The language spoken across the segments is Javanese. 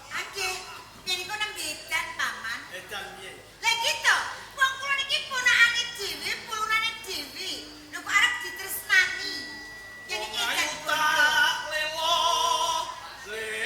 Nggih, yen iku nembe edan paman. Edan piye? Lah gitu, wong kula niki ponakane dhewe, pulunane dhewe. Lho kok arep ditresnani. Yen iki edan tak lelo. Lel.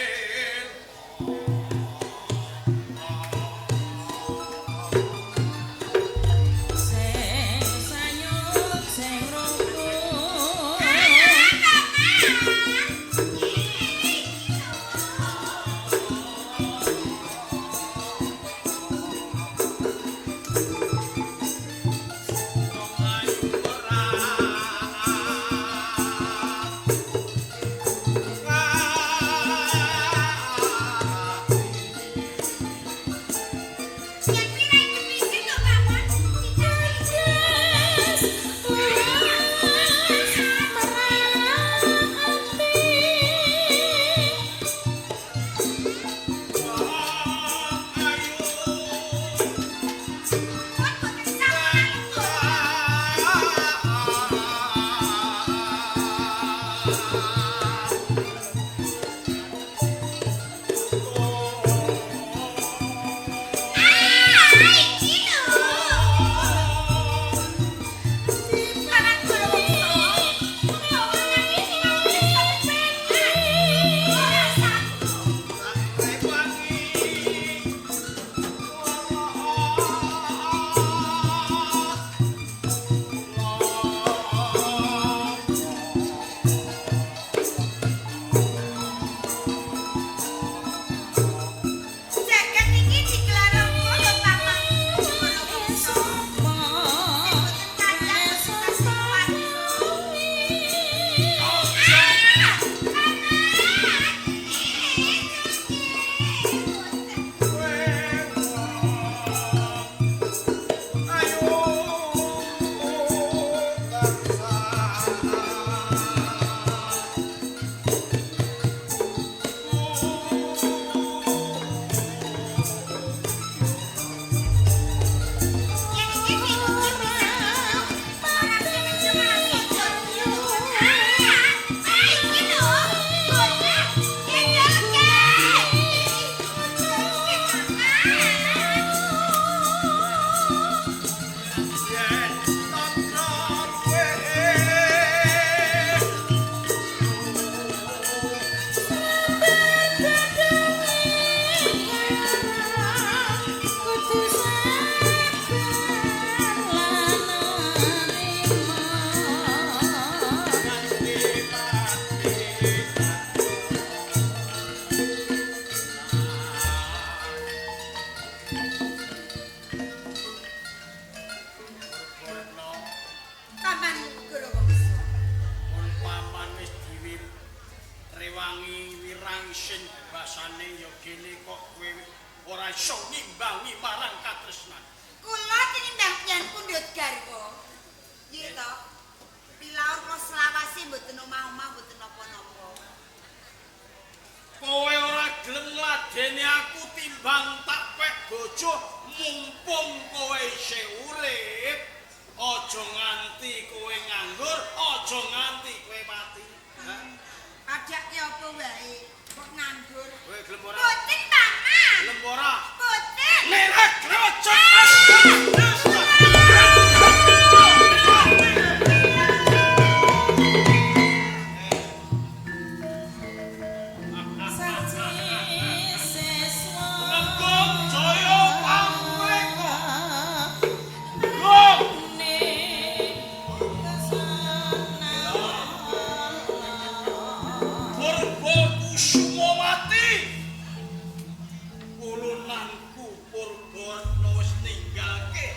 Ulunanku Purba wis ninggalke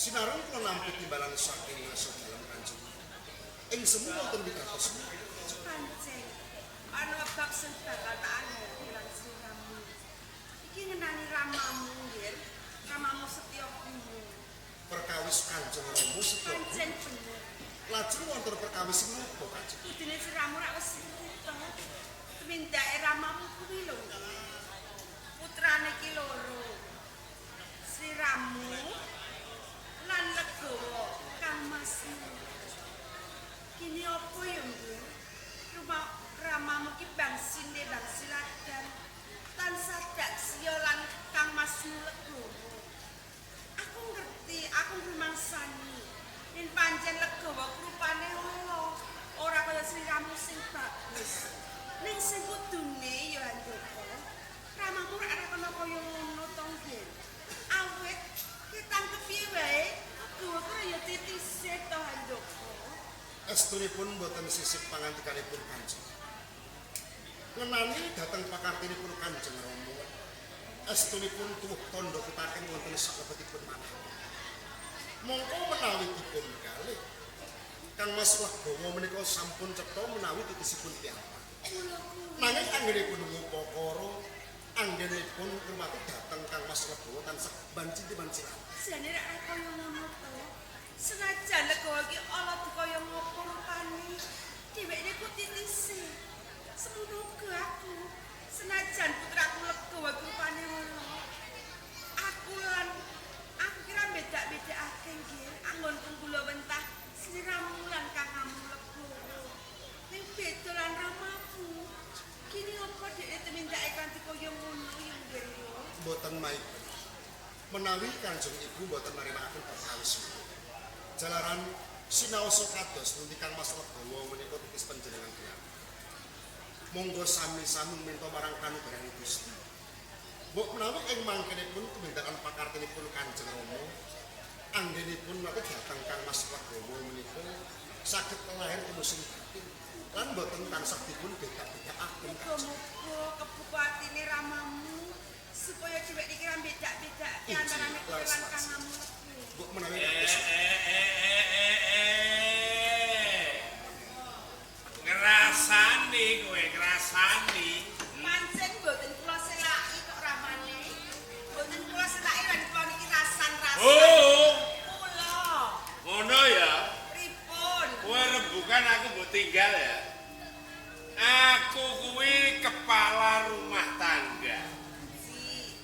Sinareng kula nampi timbalan saking nasa dalam Kanjeng. Ing semu wonten wigatos. Pancen ana bab sing bakal tak angen sliramu. Iki ngenani ramamu nggih. Ramamu Setya kuno. Perkawis Kanjeng Rama Setya. Pancen bener. Lajeng wonten perkawis menapa Kanjeng? Kudune sliramu rak wis to. Mindake ramamu kuwi lho. Putrane ki loro. Sliramu lan Legawa Kang Masmu. Kini apa ya nggih? Rumah ramamu ki bangsine bang siladan. Tansah dak siya lan Kang Masmu Legawa. Aku ngerti, aku rumangsani. Yen pancen Legawa rupane ala, ora kaya sliramu sing bagus. Ning sing kudune ya Handoko. Ramamu ora kena kaya ngono to nggih. Awit kita kepiye wae, Legawa kaya titise to Handoko. Estunipun boten sisip pangantikanipun Kanjeng. Ngenani dhateng pakartinipun Kanjeng Rama. Estunipun tuwuh tandha kutaken wonten salebetipun manah. Mongko menawi dipun kalih Kang Mas Legawa menika sampun cetha menawi titisipun piyambak. Nanging anggenipun ngupakara, anggenipun rumati dhateng Kang Mas Legawa tansah banci-banci. Jane rak kaya ngono to. Senajan Legawa iki ala dikaya ngopo rupane, dheweke ku titise. Semono uga aku. Senajan putraku Legawa rupane ngono. Aku kira beda-bedakake nggih. Anggonku kula wentah sliramu lan kakangmu Legawa. Ning beda lan ramamu. Kini apa dhek temindake kanthi kaya ngono ya nggih. Boten maipun. Menawi Kanjeng Ibu boten marinakaken perkawis. Jalaran sinaosa kados nundi Kang Mas Legawa menika titis panjenengan piyambak. Monggo sami-sami minta marang kanugrahan Gusti. Mbok menawi ing mangkenipun tumindakan pakartinipun Kanjeng Rama, anggenipun nate dhateng Kang Mas Legawa menika saged lahir musim batin lan boten tansah dipun beda-bedakaken. Muga-muga kebupatine ramamu supaya dheweke iki ra beda-bedake antarane kowe lan kangamu. Mbok menawi kados ngrasani kowe ngrasani Pancen mboten kula selaki kok ramane. Mboten kula selaki lan kula niki rasan-rasan. oh Kula. ngono ya Pripun? kowe rembukan aku mbok tinggal ya aku kuwi kepala rumah tangga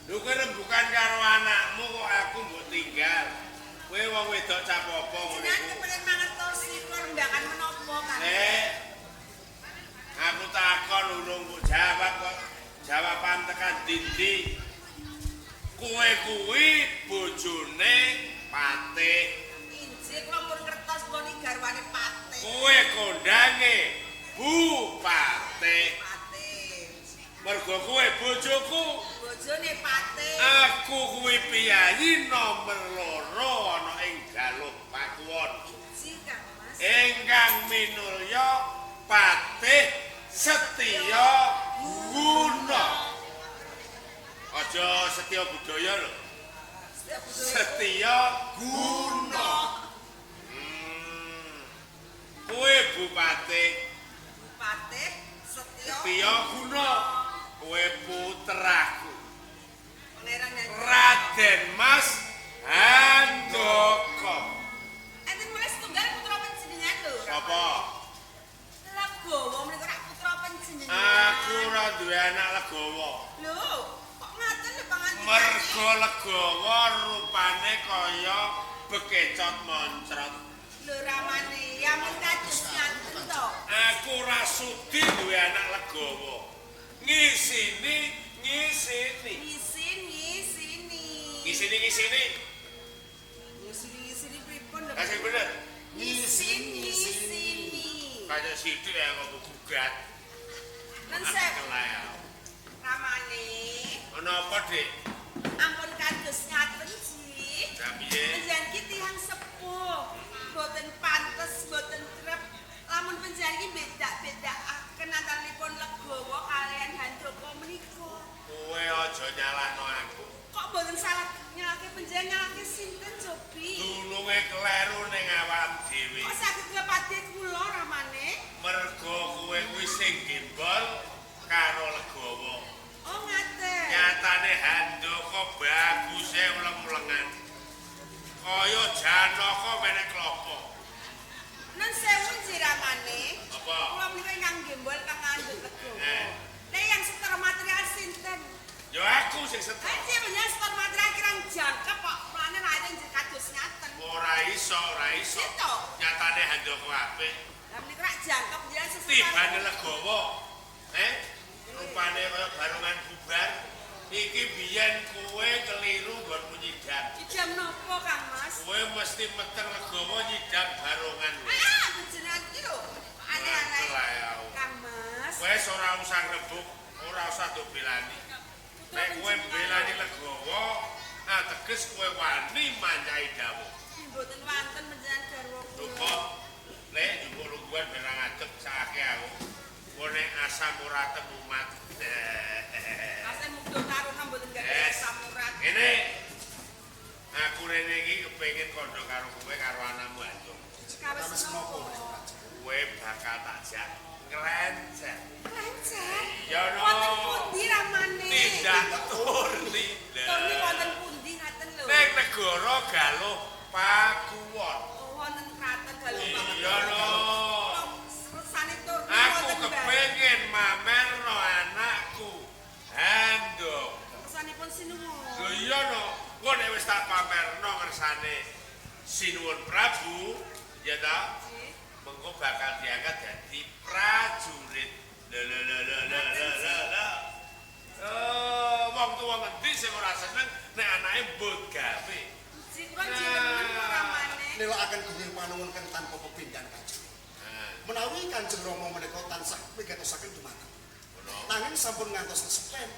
lho kowe rembukan karo anakmu kok aku mbok tinggal kowe wong wedok cap apa ngono Jenengan kepengin mangertosi kula rembakan menapa kan? Aku takon urung kok jawab kok. Jawaban tekan dindi. Kowe kuwi bojone Patih. Injih kula pun ngertos kula iki garwane Patih. Kowe kondange Bupati. Patih. Mergo kowe bojoku. Bojone Patih. Aku kuwi piyayi nomor 2 ana ing Galuh Pakuwon. Injih Kang Mas. Ingkang minulya Patih Setya Guna. Aja Setya Budaya lho. Setya Guna. Kowe Bupati Patih Setya Guna. Kowe putraku. Pangeran Nyanyi. Raden Mas Handoko. Enten mulai setunggal putra panjenengan lho. Sapa? Legawa menika rak putra panjenengan. Aku ora duwe anak Legawa. Lho, kok ngaten lho pangandikan. Mergo Legawa rupane kaya bekecot moncrot. Lho ramane ya mun kados ngaten to. Aku ora sudi duwe anak Legawa. Ngisini. Ngisini. Ngisi pripun lho. Kasih bener. Ngisi. Kaya sithik ya kok gugat. Lan sep Kelaya. ramane. Ana apa, Dik? Ampun kados ngaten Ji. Lah piye? Panjenengan ki tiyang sepuh. Boten pantes, boten trep. Lamun panjenengan ki beda-bedakaken antaranipun Legawa kaliyan Handoko menika. Kowe aja nyalahno aku. Kok boten salah nyalahke panjenengan nyalahke sinten Jobi? Dulu kowe kleru ning awak dhewe. Kok saged nglepati kula ramane? Mergo kowe kuwi sing gembol karo legawa. Oh ngaten. Nyatane Handaka baguse uleng-ulengan. Kaya Janaka menek klopo. Nun sewu jiramane. Apa? Kula menika ingkang gembol kang ngandhut legawa. Eh. Nek yang setor material sinten? Ya aku sing setor. Aja menyang setor material kirang jangkep kok. Mulane raine njur kados ngaten. Ora iso. Sito. Nyatane Handaka apik. Lah menika rak jangkep jenengan sesetar. Tibane legawa. Rupane kaya barongan bubar. Iki biyen kowe keliru nggonmu nyidam. Jam napa Kang Mas? Kowe mesti meter legawa nyidam barongan. Jenengan iki lho. Aneh-aneh. Kang Mas. Kowe ora usah rebuk, ora usah dobelani. Nek kowe belani legawa, ateges kowe wani manjai dawuh. Mboten wonten panjenengan garwa kula. Dupa, nek njupuk lungguhan ben ngadeg sakake aku. Kowe nek asam ora temumat. Asem mukdo taruna mboten gawe samurat. Ngene. Aku rene iki kepengin kandha karo kowe karo anakmu Antung. Kawis menapa napa? Kowe bakal tak jak ngrencet. Lancar. Iya no. Wonten pundi ramane? Tidak turni. Turni wonten pundi ngaten lho. Ning negara Galuh Pakuwon. Oh, wonten kraton Galuh Pakuwon. Iya no. Rusane turni Aku wonten kepengin mamerno anakku Handok. Rusanipun sinuwun. Lho iya no. Kok nek wis tak pamerno ngersane Sinuwun Prabu, ya ta? Mengko bakal diangkat dadi prajurit. Wong tuwa ngendi sing ora seneng nek anake mbut gawe. Sikon jenengan ramane. Nilakaken gunging panuwun kang tanpa pepindhan Kanjeng. Menawi Kanjeng Rama menika tansah migatosaken dumateng. Nanging sampun ngantos kesepen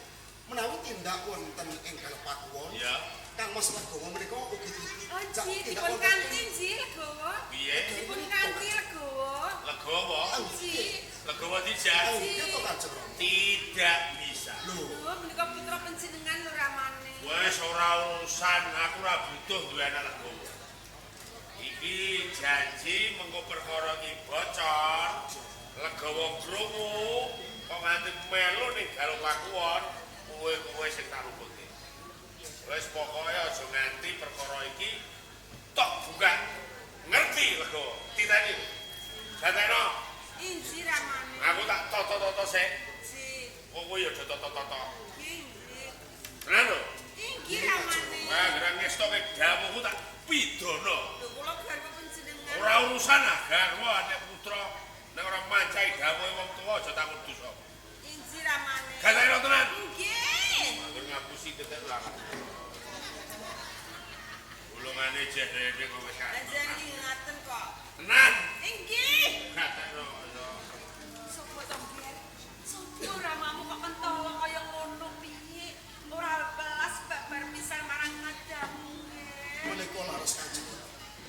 menawi tindak wonten ing Galuh Pakuwon. Ya. Kang Mas Legawa menika ugi Oh, dipun kanthi nji legawa. Piye? Dipun kanthi legawa. Legawa. Nji. Legawa dijak. Nggih to Kanjeng Rama. Tidak bisa. Lho, Lho, menika putra panjenengan lho ramane. Wes ora urusan, aku ora butuh duwe anak legawa. Iki janji mengko perkara iki bocor. Legawa krungu kok nganti melu ning Galuh Pakuwon, kowe sing tak rumputi. Wes pokoke aja nganti perkara iki tok buka. Ngerti legawa? Titeni. Dateno. Inji ramane. Aku tak toto-toto sik. Ji. Kowe ya toto-toto. Inggih. Tenan lho. Inggih ramane. Wah, gerang ngestoke damuku tak pidono. Lho kula garwa panjenengan. Ora urusan ah garwa anak putra nek ora mancai dawuhe wong tuwa aja takut dosa. Inji ramane. Galeno tenan. Nggih. Angger ngapusi tetek lakan. Ulungane jeh dhewe kok wis kan. Panjenengan ngaten kok. Tenan. Inggih. Kateno. Sopo to biyen? Sopo ramamu kok mentolo kaya ngono piye? Ora belas babar pisan marang ngadamu. menika laras Kanjeng.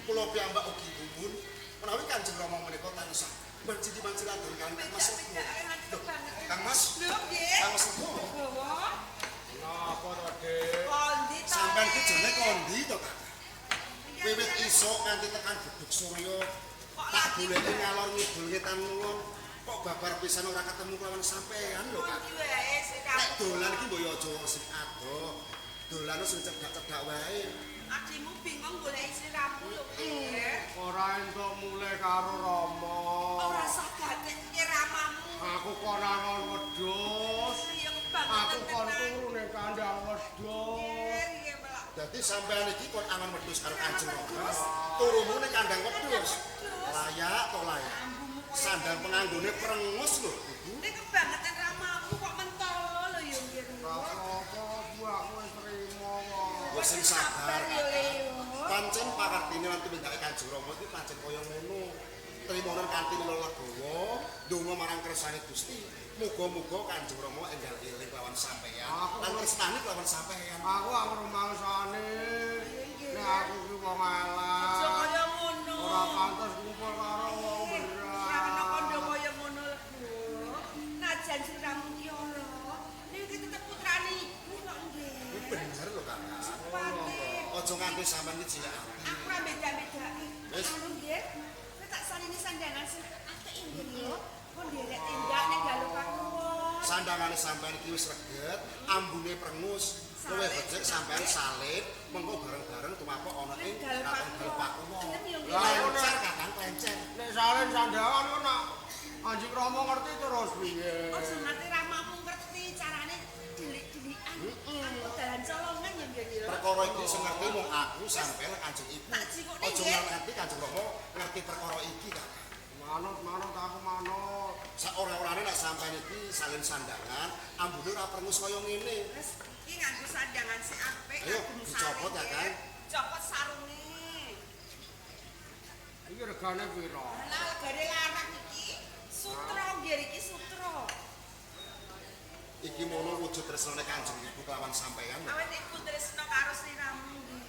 Kula piyambak ugi gumun menawi Kanjeng Rama menika tansah manci-mancilaken Kang Mas Legawa. Lho, Kang Mas. Lho nggih. Kang Mas Legawa. Gawa. Napa to, Dik? Kondi to. Sampeyan ki jane kondi to, Kang? Wiwit isuk nganti tekan Beduk Surya. Tak goleki ngalor ngidul ngetan ngulon. Kok babar pisan ora ketemu kelawan sampean lho, Kang. Kondi wae sing Nek dolan iki mbok yo aja sing adoh. Dolan sing cedak-cedak wae. Adimu bingung golek sliramu lho, Nggih. Ora entuk mulih karo Rama. Ora usah gatek ramamu. Aku konangan wedhus. Ya kebangetan Aku kon turu ning kandang wedhus. Nggih, Mbak. Dadi sampean iki kon angon wedhus karo Kanjeng Rama. Turumu ning kandang wedhus. Layak to layak. Sandang penganggone prengus lho, Ibu. Nek kebangetan ramamu kok mentolo lho ya nggih. Apa buakku wis trimo wae. Wis sing sabar. ya, Leo. Pancen pakartine lan tumindake Kanjeng Rama iki pancen kaya ngono. Trimonen kanthi lila legawa, ndonga marang kersane Gusti. Muga-muga Kanjeng Rama enggal eling lawan sampeyan lan tresnani lawan sampeyan. Aku anggere mangsane. Nek aku ki wong alah. Aja kaya ngono. Ora pantes kumpul karo wong Ora berat. kena kandha kaya ngono lho. Najan sliramu ki ora. Nek iki tetep putrane ibu kok nggih. Bener lho, Kakak. Pati. Aja nganti sampean iki cilik ati. Aku ora beda-bedaki. Wis. Anu nggih. Kowe tak salini sandangan sing apik nggih lho. Kok nderek tindak ning galuh kakuwon. Sandangane sampean iki wis reget, ambune prengus. Kowe becik sampean salib, mengko bareng-bareng tumapuk ana ing katon pakuwon. Lah, Lencer kakang lencer. Nek salin sandangan kok nak Anjing Rama ngerti terus piye? Ojo ngerti ramamu ngerti carane dilik-dilikan. Aku dalan colongan ya nggih lho. Perkara iki sing ngerti mung aku sampean Kanjeng Ibu. Tak cikukne Aja nggih. ngerti Kanjeng Rama ngerti perkara iki kakang. Manut aku manut. Saora-orane nek sampean iki salin sandangan, ambune ora prengus kaya ngene. Wis iki nganggo sandangan sing apik. Ayo, nganggo dicopot ya, sarung, Kang. nggih. Copot sarunge. Iki regane piro? Lah legane larang iki sutra nggih iki sutra. Iki mono wujud tresnane Kanjeng Ibu kelawan sampean. Awet iku tresno karo sliramu nggih.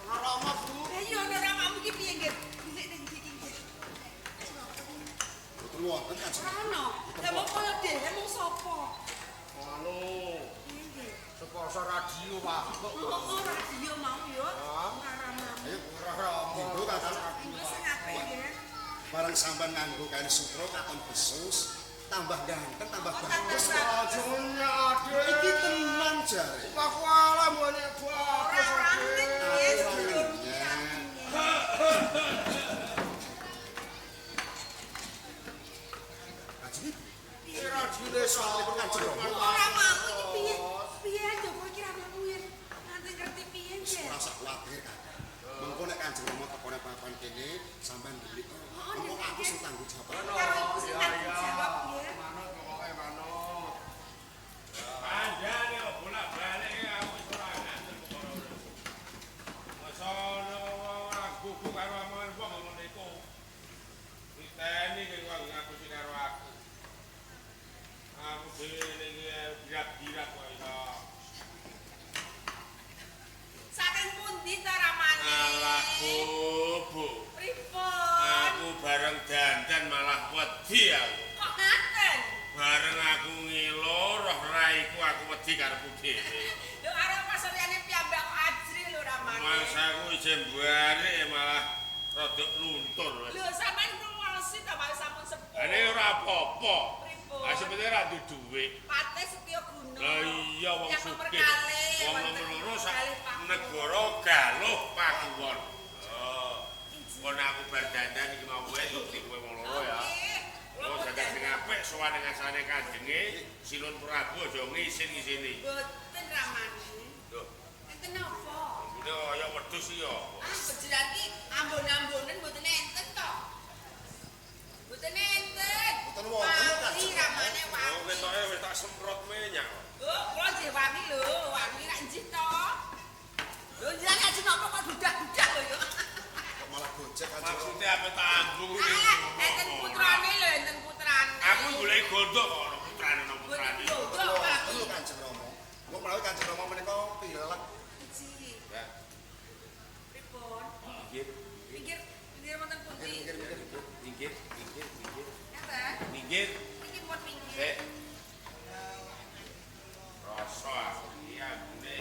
Ana Rama, Bu. Ayo ana ramamu iki piye nggih? Dilik ning iki nggih. Boten wonten Kanjeng Ibu. Rono. Lah kok koyo dhewe mung sapa? Anu, Piye nggih? sponsor radio, Pak. Oh, radio mau yo. Hah? Ramamu. Ayo Ora Rama. Dinggo kakang. Iki sing apik nggih. Barang sampean nganggo kain sutra katon besus, tambah ganteng, tambah bagus. Aja nyade. Iki tenan jare. Aku alam banyak bagus. Ora ngerti piye Ora sedulur ngerti. Kanjeng Ibu. Iki radione sapa Kanjeng Rama. Ora mau iki piye? Piye njogo iki ramamu ya? Nanti ngerti piye nggih? Ora usah kuwatir kan. Mengko nek Kanjeng Rama tekone papan kene sampean ndelik. Mengko aku sing tanggung jawab. Karo iku sing tanggung jawab nggih. Manut pokoke manut. Panjane kok bolak-balik aku wis ora nganten perkara ngono. Masa ora gugu karo omongan wong ngono iku. Diteni kowe kok ngapusi karo aku. Aku dhewe iki birak-birak kok iso. Saking pundi ta ramane? Alah bobo. Pripun? Aku bareng dandan malah wedi aku. Kok ngaten? Bareng aku ngilo roh raiku aku wedi karepku dhewe. Lho arep pasaryane piyambak kok ajri lho ramane. Mas aku ijen balik malah rada luntur. Lho sampean ngrungosi ta Pak sampun sepuh. Ini ora apa-apa. Pripun? Lah sebetulnya ra duwe dhuwit. Pate Setyo Guna. Lah iya wong Yang sugih. memperkalih, Wong wonten nomor sak kalih pakuwon. negara galuh pakuwon. Oh. Kon aku bar dandan iki mau wae ngerti kowe wong loro ya. Oh, jagat sing apik sowan ing asane kanjenge Silun Prabu aja ngisin-ngisini. Boten ramane. Lho, Enten napa? ambune kaya wedhus iki ya. Ah, bejeran ki ambon-ambonen mboten enten to. Mboten enten. Mboten wonten lho, Wangi Kanjeng. ramane Oh, wangi. ketoke wis tak semprot minyak. Oh, kula nggih wangi lho, wangi rak njih to. Lho jenengan ajeng napa kok dudak-dudak lho yo. Kok malah gojek Kanjeng Rama. Maksudnya apa tanggung iki? Alah, enten putrane lho, enten putrane. Aku golek gondok kok ana putrane ana putrane. Boten wonten lho Kanjeng Rama. Kok menawi Kanjeng Rama menika pilek. Ji, Ya. pripun? Minggir, Pinggir wonten pundi? minggir, minggir, minggir. Ngeten. Minggir. Iki pun pinggir. Sik. Rasa aku iki ambune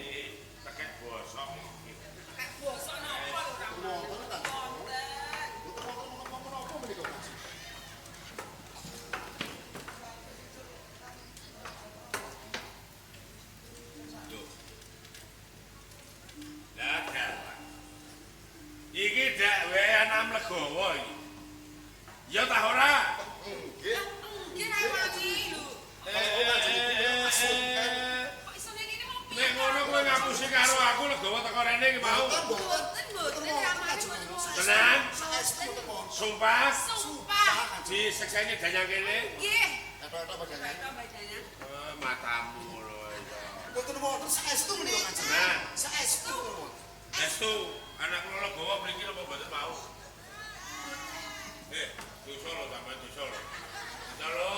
tekek bosok iki. Kak bosok napa lho ramane? Wonten Kanjeng Rama. Wonten. Boten wonten menapa menika Kanjeng. Yo. Lah dalah. Iki dak weanam legawa iki. Ya ta ora? Nggih. Nggih ra wangi lho. Kok iso ngene iki mau Nek ngono kowe ngapusi karo aku legawa teko rene iki mau. Boten, boten ramane boten. Tenan? Saestu boten wonten. Sumpah Sumpah. di sekseni danyang kene. Nggih. Kata-kata badangan. Kata bacanya. Matamu lho iso. Boten wonten saestu menika Kanjeng. Nah. Saestu boten wonten. Estu, anak kula legawa mriki napa mboten mau? Dosa lho sampean dosa lho. Dosa lho.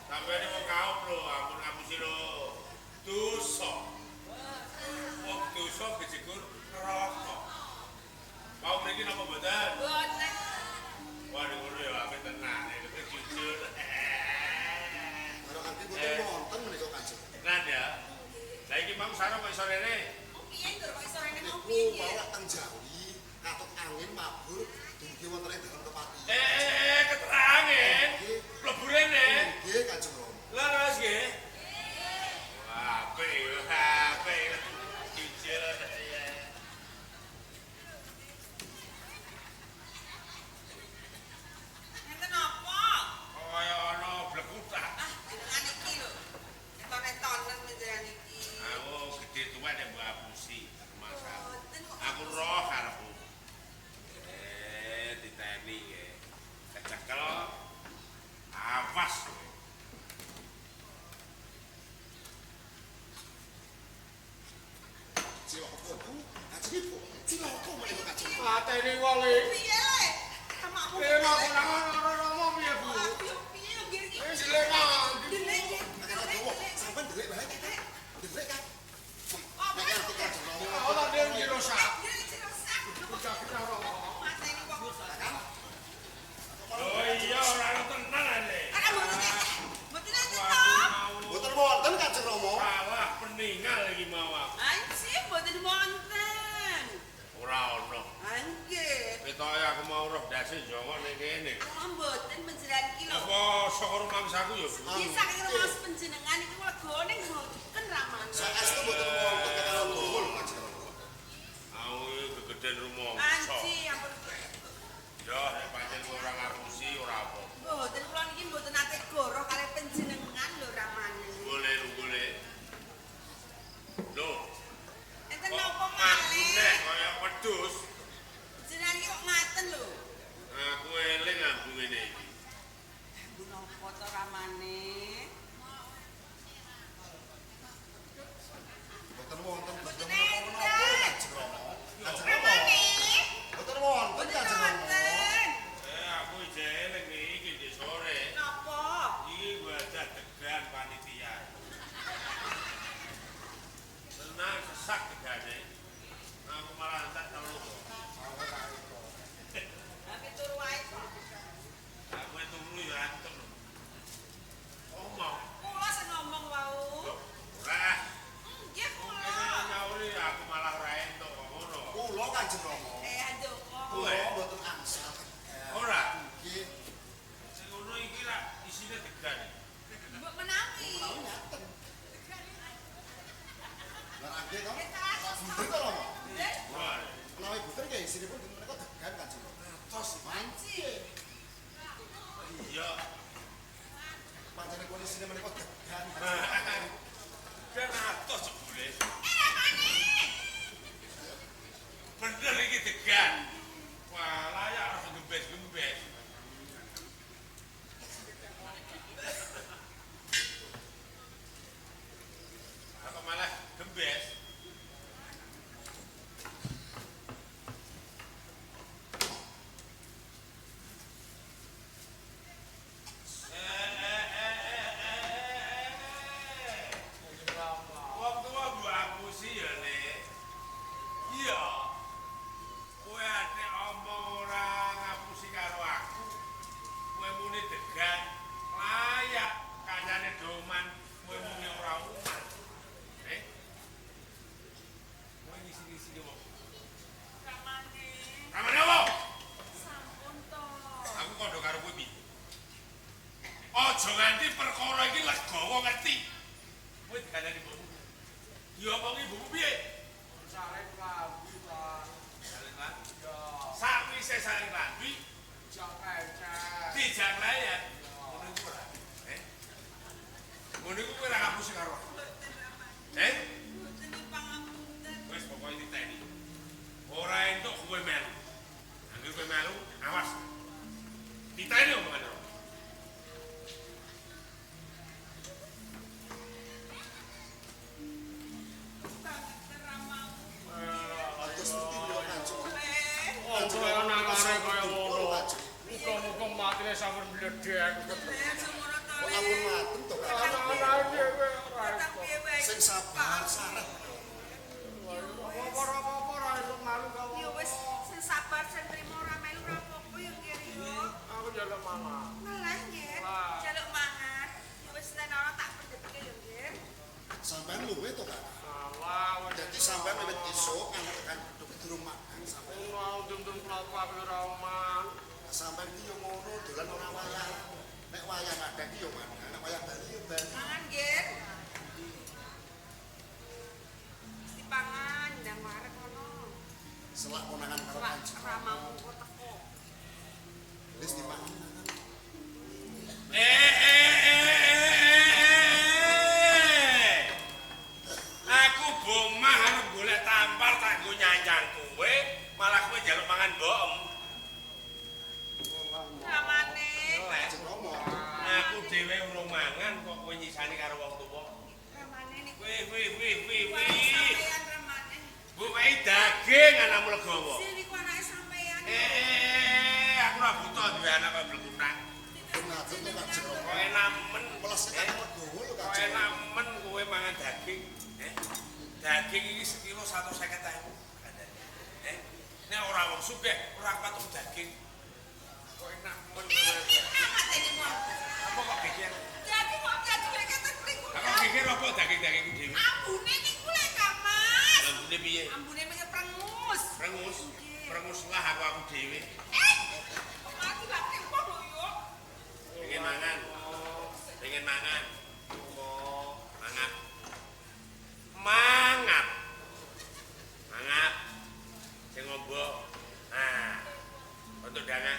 Sampeyan iki wong kaum lho, ampun ngapusi lho. Dosa. Wong dosa kejegur neraka. Mau mriki napa mboten? Boten. Waduh ngono ya apik tenan iki jujur. Karo anti boten wonten menika Kanjeng. Tenan ya. Mangsara kok iso rene. Piye Dur kok iso rene Iku ngopi? bawa teng Jawi, katut angin mabur, dumugi wonten ing dalan kepati. Keterangan. Mlebu rene. Nggih Kanjeng Rama. Lah terus nggih. Wah, apik. Jujur ya. Enten apa? Kaya ana blekutak. Ah, jenengan iki lho. Eton-etonen menjenengan iki. Aku gede tuwek nek mbok apusi masalah. Boten kok. Aku roh karepku. Diteni nggih. Kecekel. Awas kowe. Ciloko Bu, ajeng Ibu. Ciloko menika Kanjeng Rama. Latene wali. Piye le? Kamakmu. Kena ngono piye, Bu? Piye nggir iki? Wis lengan. Delek. Makane dawa, sampean ndelik bae Kak. Ndelik Kak. Nek ngerti Kanjeng Rama. Ora dhewe iki rusak. Oh iya ora ana tenan ale. Mboten wonten Kanjeng Rama. Salah peninggal iki mau aku. Ora ana. Ketoke aku mau roh dase jongkok ning kene. Apa saka rumangsaku ya, Bu? Saestu mboten wonten karo gol Kanjeng Rama. Aku iki gegeden rumangsa. Yo nek pancen kowe ora ngapusi ora apa. Golek. Lho, nek kaya wedhus, aku eling ambu ngene iki. Mboten wonten gedhe menapa-menapa Kanjeng Rama. Kanjeng Rama. Mboten wonten Kanjeng Rama. Aku ije eling iki di sore. Iki wadah degan panitia. Senang sesak degane. Aku malah entek telu. Aku turu ya antem. Omong. Ora. Nyauri aku malah ora entuk kok ngono. Kula Kanjeng Rama. Kula mboten angsal. Ora. Nggih, Sing ngono iki ra isine degan. Menawi. menawi ngaten. Lah nggih to? Pak Bunder to Rama. Wah. Menawi bunder nggih isinipun dinten menika degan Kanjeng Rama. Tos manci. Iya. Pancene kula isine menika degan. Kan atos jebule. Bener iki degan. Wah, layak harus gembes-gembes. Apa malah gembes? Wong tua mbok apusi ya, Le. Iya. Kowe ate omong ora ngapusi karo aku. Kowe muni degan, layak kancane doman, kowe muni ora uman. Kowe ngisi-ngisi wong. Ramane apa? Aku kondo karo kowe piye? Aja nganti perkara iki legawa ngerti. Kowe dikandani mbokmu. Diomongi ibumu piye? Saleh klambi, Pak. Saling lan. Ya, Sakwise saling lambi, jak lecet. dijak layan. Ngono iku ora. Ngono iku kowe ora ngapusi karo aku. Wis pokoke diteni. Ora entuk kowe melu. Anggere kowe melu, awas. Diteni omongane. Atus pundi kula Kanjeng Rama. Ojo nangare kaya ngono. Kanjeng. Muga-muga matine sampun mledek. Kok ampun ngaten to Kanjeng. Ana-ana dhewe ora. Sing sabar sampean iki yo ngono, dolan ora wayah. Nek wayah madang iki yo madang, nek wayah bali yo bali. Mangan nggih. Dipangan ndang wareg kono. Selak konangan karo Selak kanjeng. ramamu kok teko. Wis dipangan. Aku bomah arep golek tampar tak nggo nyanjang kowe, malah kowe njaluk mangan boem. Ramane. Kanjeng Rama. Aku dhewe urung mangan kok kowe nyisani karo wong tuwa. Ramane niku. Wih. Sampeyan ramane. Bu wae daging anakmu legowo. Sini niku anake sampeyan. Aku ora butuh duwe anak kok blekutang. Ngaten to Kanjeng Rama. Kok enak men. Welas tekan legowo lho Kok Kanjeng. enak men kowe mangan daging. Daging iki sekilo 150.000 kandhane. Nek ora wong sugih ora patung daging. Kok enak men. Amat ini mau. Apa kok geger? Jadi kok jadi ketek mriku. Aku geger apa daging-daging dhewe? Ambune niku lek Mas. Ambune piye? Ambune mengke prengus. Prengus lah aku dhewe. Mati lak tempo lho yo. Pengen mangan. Mangap. Sing ngombo. Nah. Untuk dana.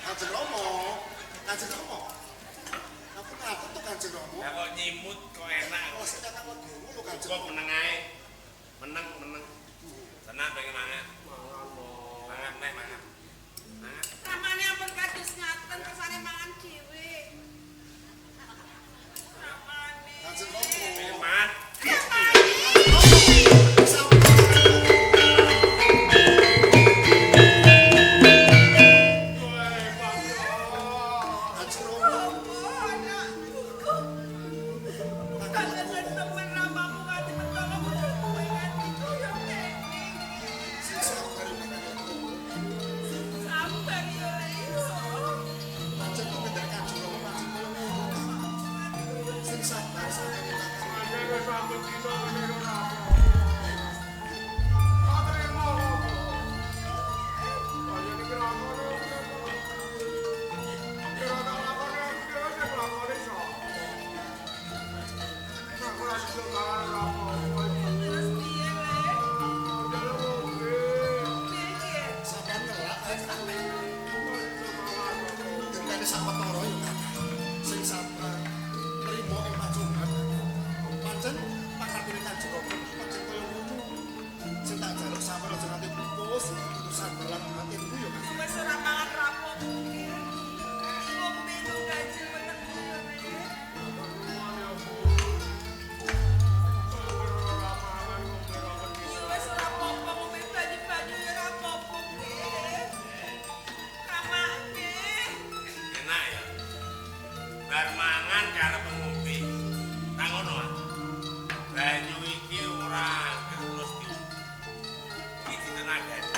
Kanjeng Rama. Kanjeng Rama. Aku ngaten to Kanjeng Rama. Lah kok nyimut kok enak. Welas tekan legowo lho Kanjeng Kok Rama. meneng ae. Meneng. Tenang pengen mangan. Mangan. Ramane ampun kados ngaten kersane mangan dhewe. Ramane. Kanjeng Rama. Pengen mangan. Wis ora mangan rampung. Ngombe to ganjil meneng yo. Wis ora apa-apa ngombe banyu-banyu ya ora apa-apa nggih. Ramane. Enak ya. Bar mangan karep ngombe. Tak ngono ah. Banyu iki ora terus iki ditenagani.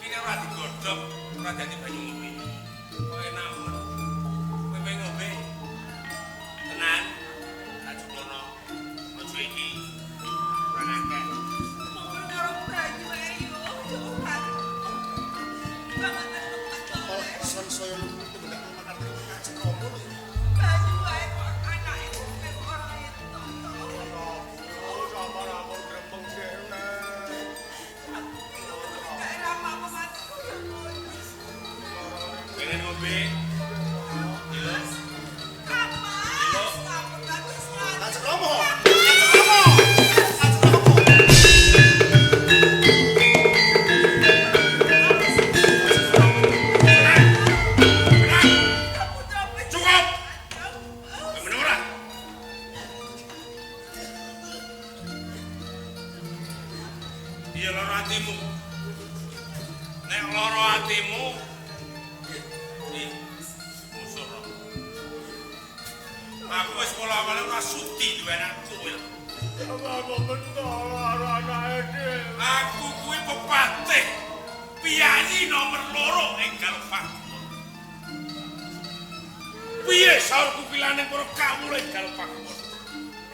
Iki ora digodhog, ora dadi banyu ngombe. Kok enak men. Kowe pengen ngombe. Tenan. Tak cukono. Ojo iki. Ora akeh. Ngombe karo banyu ae yo. Yo kan. Banget temen. Saya itu bedak makan Kanjeng Rama lho. Banyu ae kok anake ngombe kok ora itu. Kayak ramamu mati kok yo. Pengen ngombe. Yo. Kamas. Sampun kados ngaten. Kanjeng Rama. Kanjeng Rama. Kanjeng Rama. Cukup. Meneng ora? Iya loro atimu. Nek loro atimu iki musuh. Aku wis pola-pola ora sudi duwe anak kowe. Aku kuwi pepatih piyayi nomor 2 ing Galpakmur. Piye saurku pilane para kawula ing Galpakmur?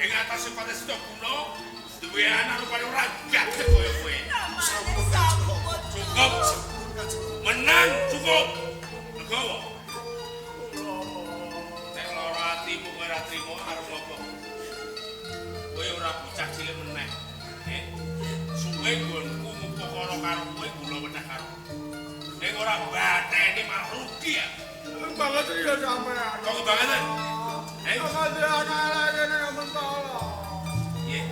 ing atase Patesta Kuna duwe anak rupane ora gagah kaya kowe. Namane sapa? Cukup. Menang cukup. Legowo. Nek lara atimu kowe ora trimo arep apa? Kowe ora bocah cilik meneh. Suwe nggonku mupukara karo kowe kula meneh karo. Nek ora bateni malah rugi ya. Banget ya sampean. Kok kebangetan? Banget ya anak kene mentolo. Nggih.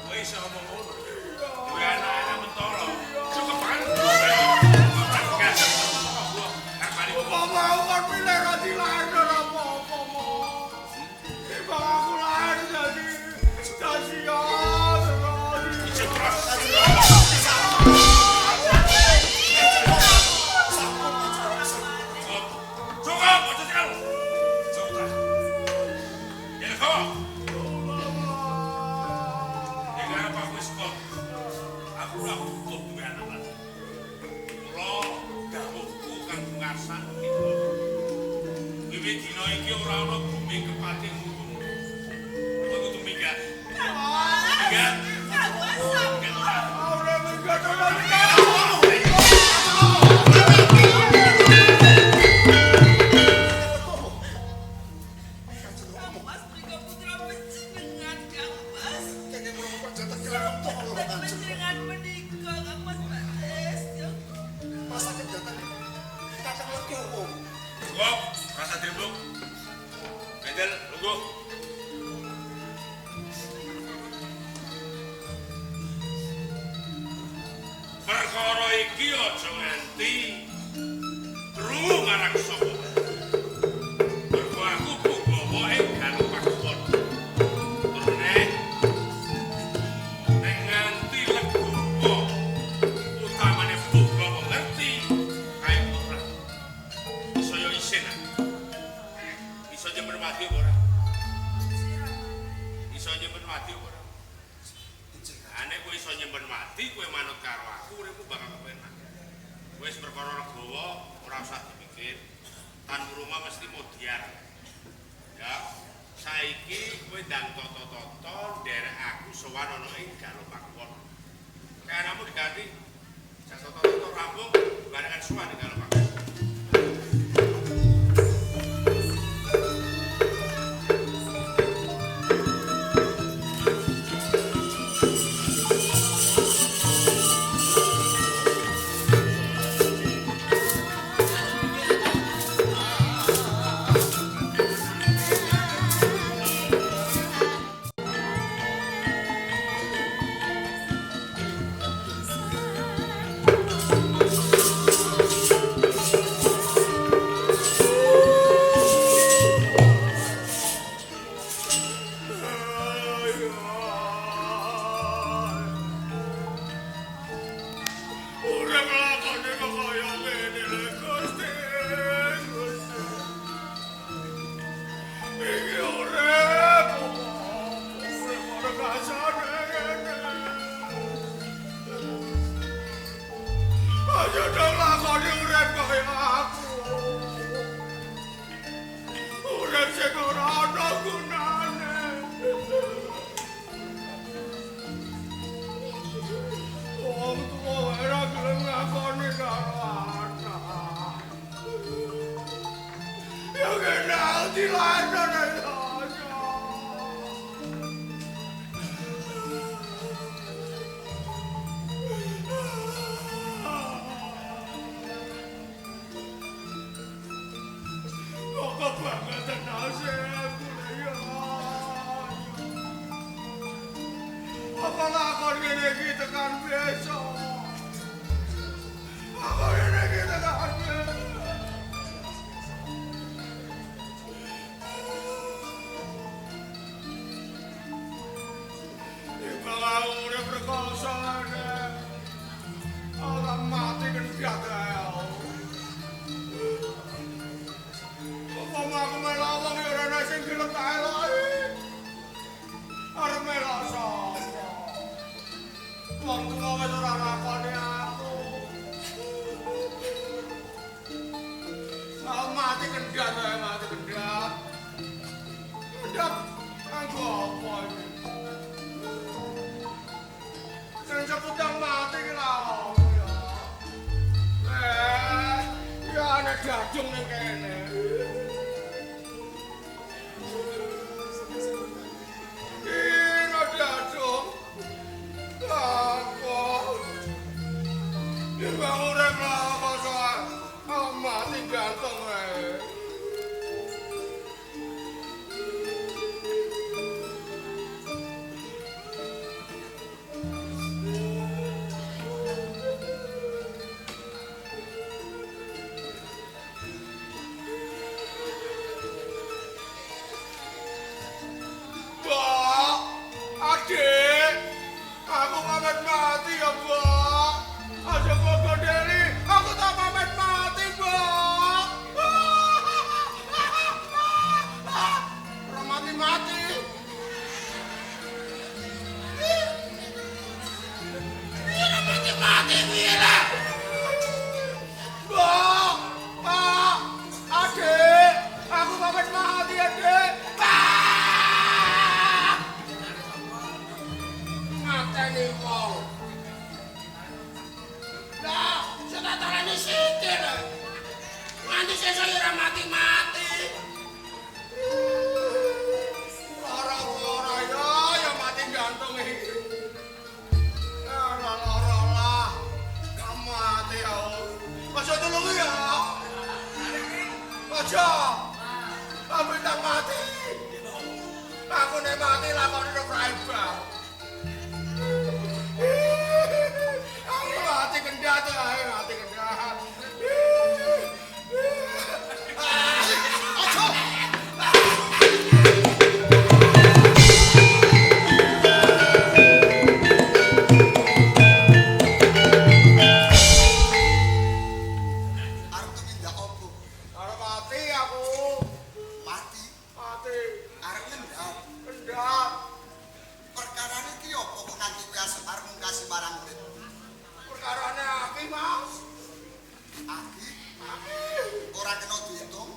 Kowe iso ngomong ngono. Kowe anak mentolo. Cukup banget. Mama aku kan pilih rati lahir ora apa-apa, Mo. Timbang aku lahir jadi kasihan sekali. Cukup, ojo tekan. Cukup. Ya kok. Ya apa aku sekot. Aku ora cukup duwe anak lan. Kula dawuhku kang ngarsan gitu. Wiwit dina iki ora ana bumi kepati ngubung. Aku kudu minggat. Minggat. Ora minggat ora minggat. Mas Mega Putra panjenengan Kang Mas. Kene mrene kok jatah kelakon tolo kanjeng. Panjenengan menika Kang Mas Bates. Masa kedatang kakang Legowo. Cukup, rasa dirembuk. Mendel, tunggu. Perkara iki aja nganti krungu marang sapa. Mergo aku Pugawa ing Galupakon. Terus nek nganti Legowo utamane Pugawa ngerti kae ora. Saya isin. Iso nyemben mati ora? Iso nyemben mati ora? Ane kowe iso nyemben mati, kowe manut karo aku, uripmu bakal kepenak. Wis perkara Legowo ora usah dipikir. Tan rumah mesti modiar. Ya, saiki kowe ndang toto-toto nderek aku sowan ana ing Galupakon. Kayanamu diganti. Jas toto-toto rambung barengan sowan ing Galupakon. apa iki? Sing sebut yang mati ki lha apa ya? Ya ana gadung ning kene. Ino gadung. Apa? Iki urip lah kok mati ganteng wae. Mbak, adik, aku pamit mati ya, Mbak. Aja mbok gondeli, aku tak pamit mati, Mbak. Ora mati-mati. Ora mati-mati piye lah? Mbak, Pak, adik, aku pamit mati, adik. Mateni wong. Lah, senatarane sikil. Nganti sesuk ora mati-mati. Ora ya mati gantung iki. Ora lah. Gak mati ya. Aja tulungi ya. Aja. Aku tak mati. Aku nek mati lakone ora ibang. Mati kendat ae, mati kendat. Aja. Arep tumindak opo? Arep mati aku. Mati. Mati. Arep ngendap. Kendat. Perkarane iki opo kok nganti kowe arep mungkasi marang urip? Perkarane aki, Mas. Aki, ora kena diitung.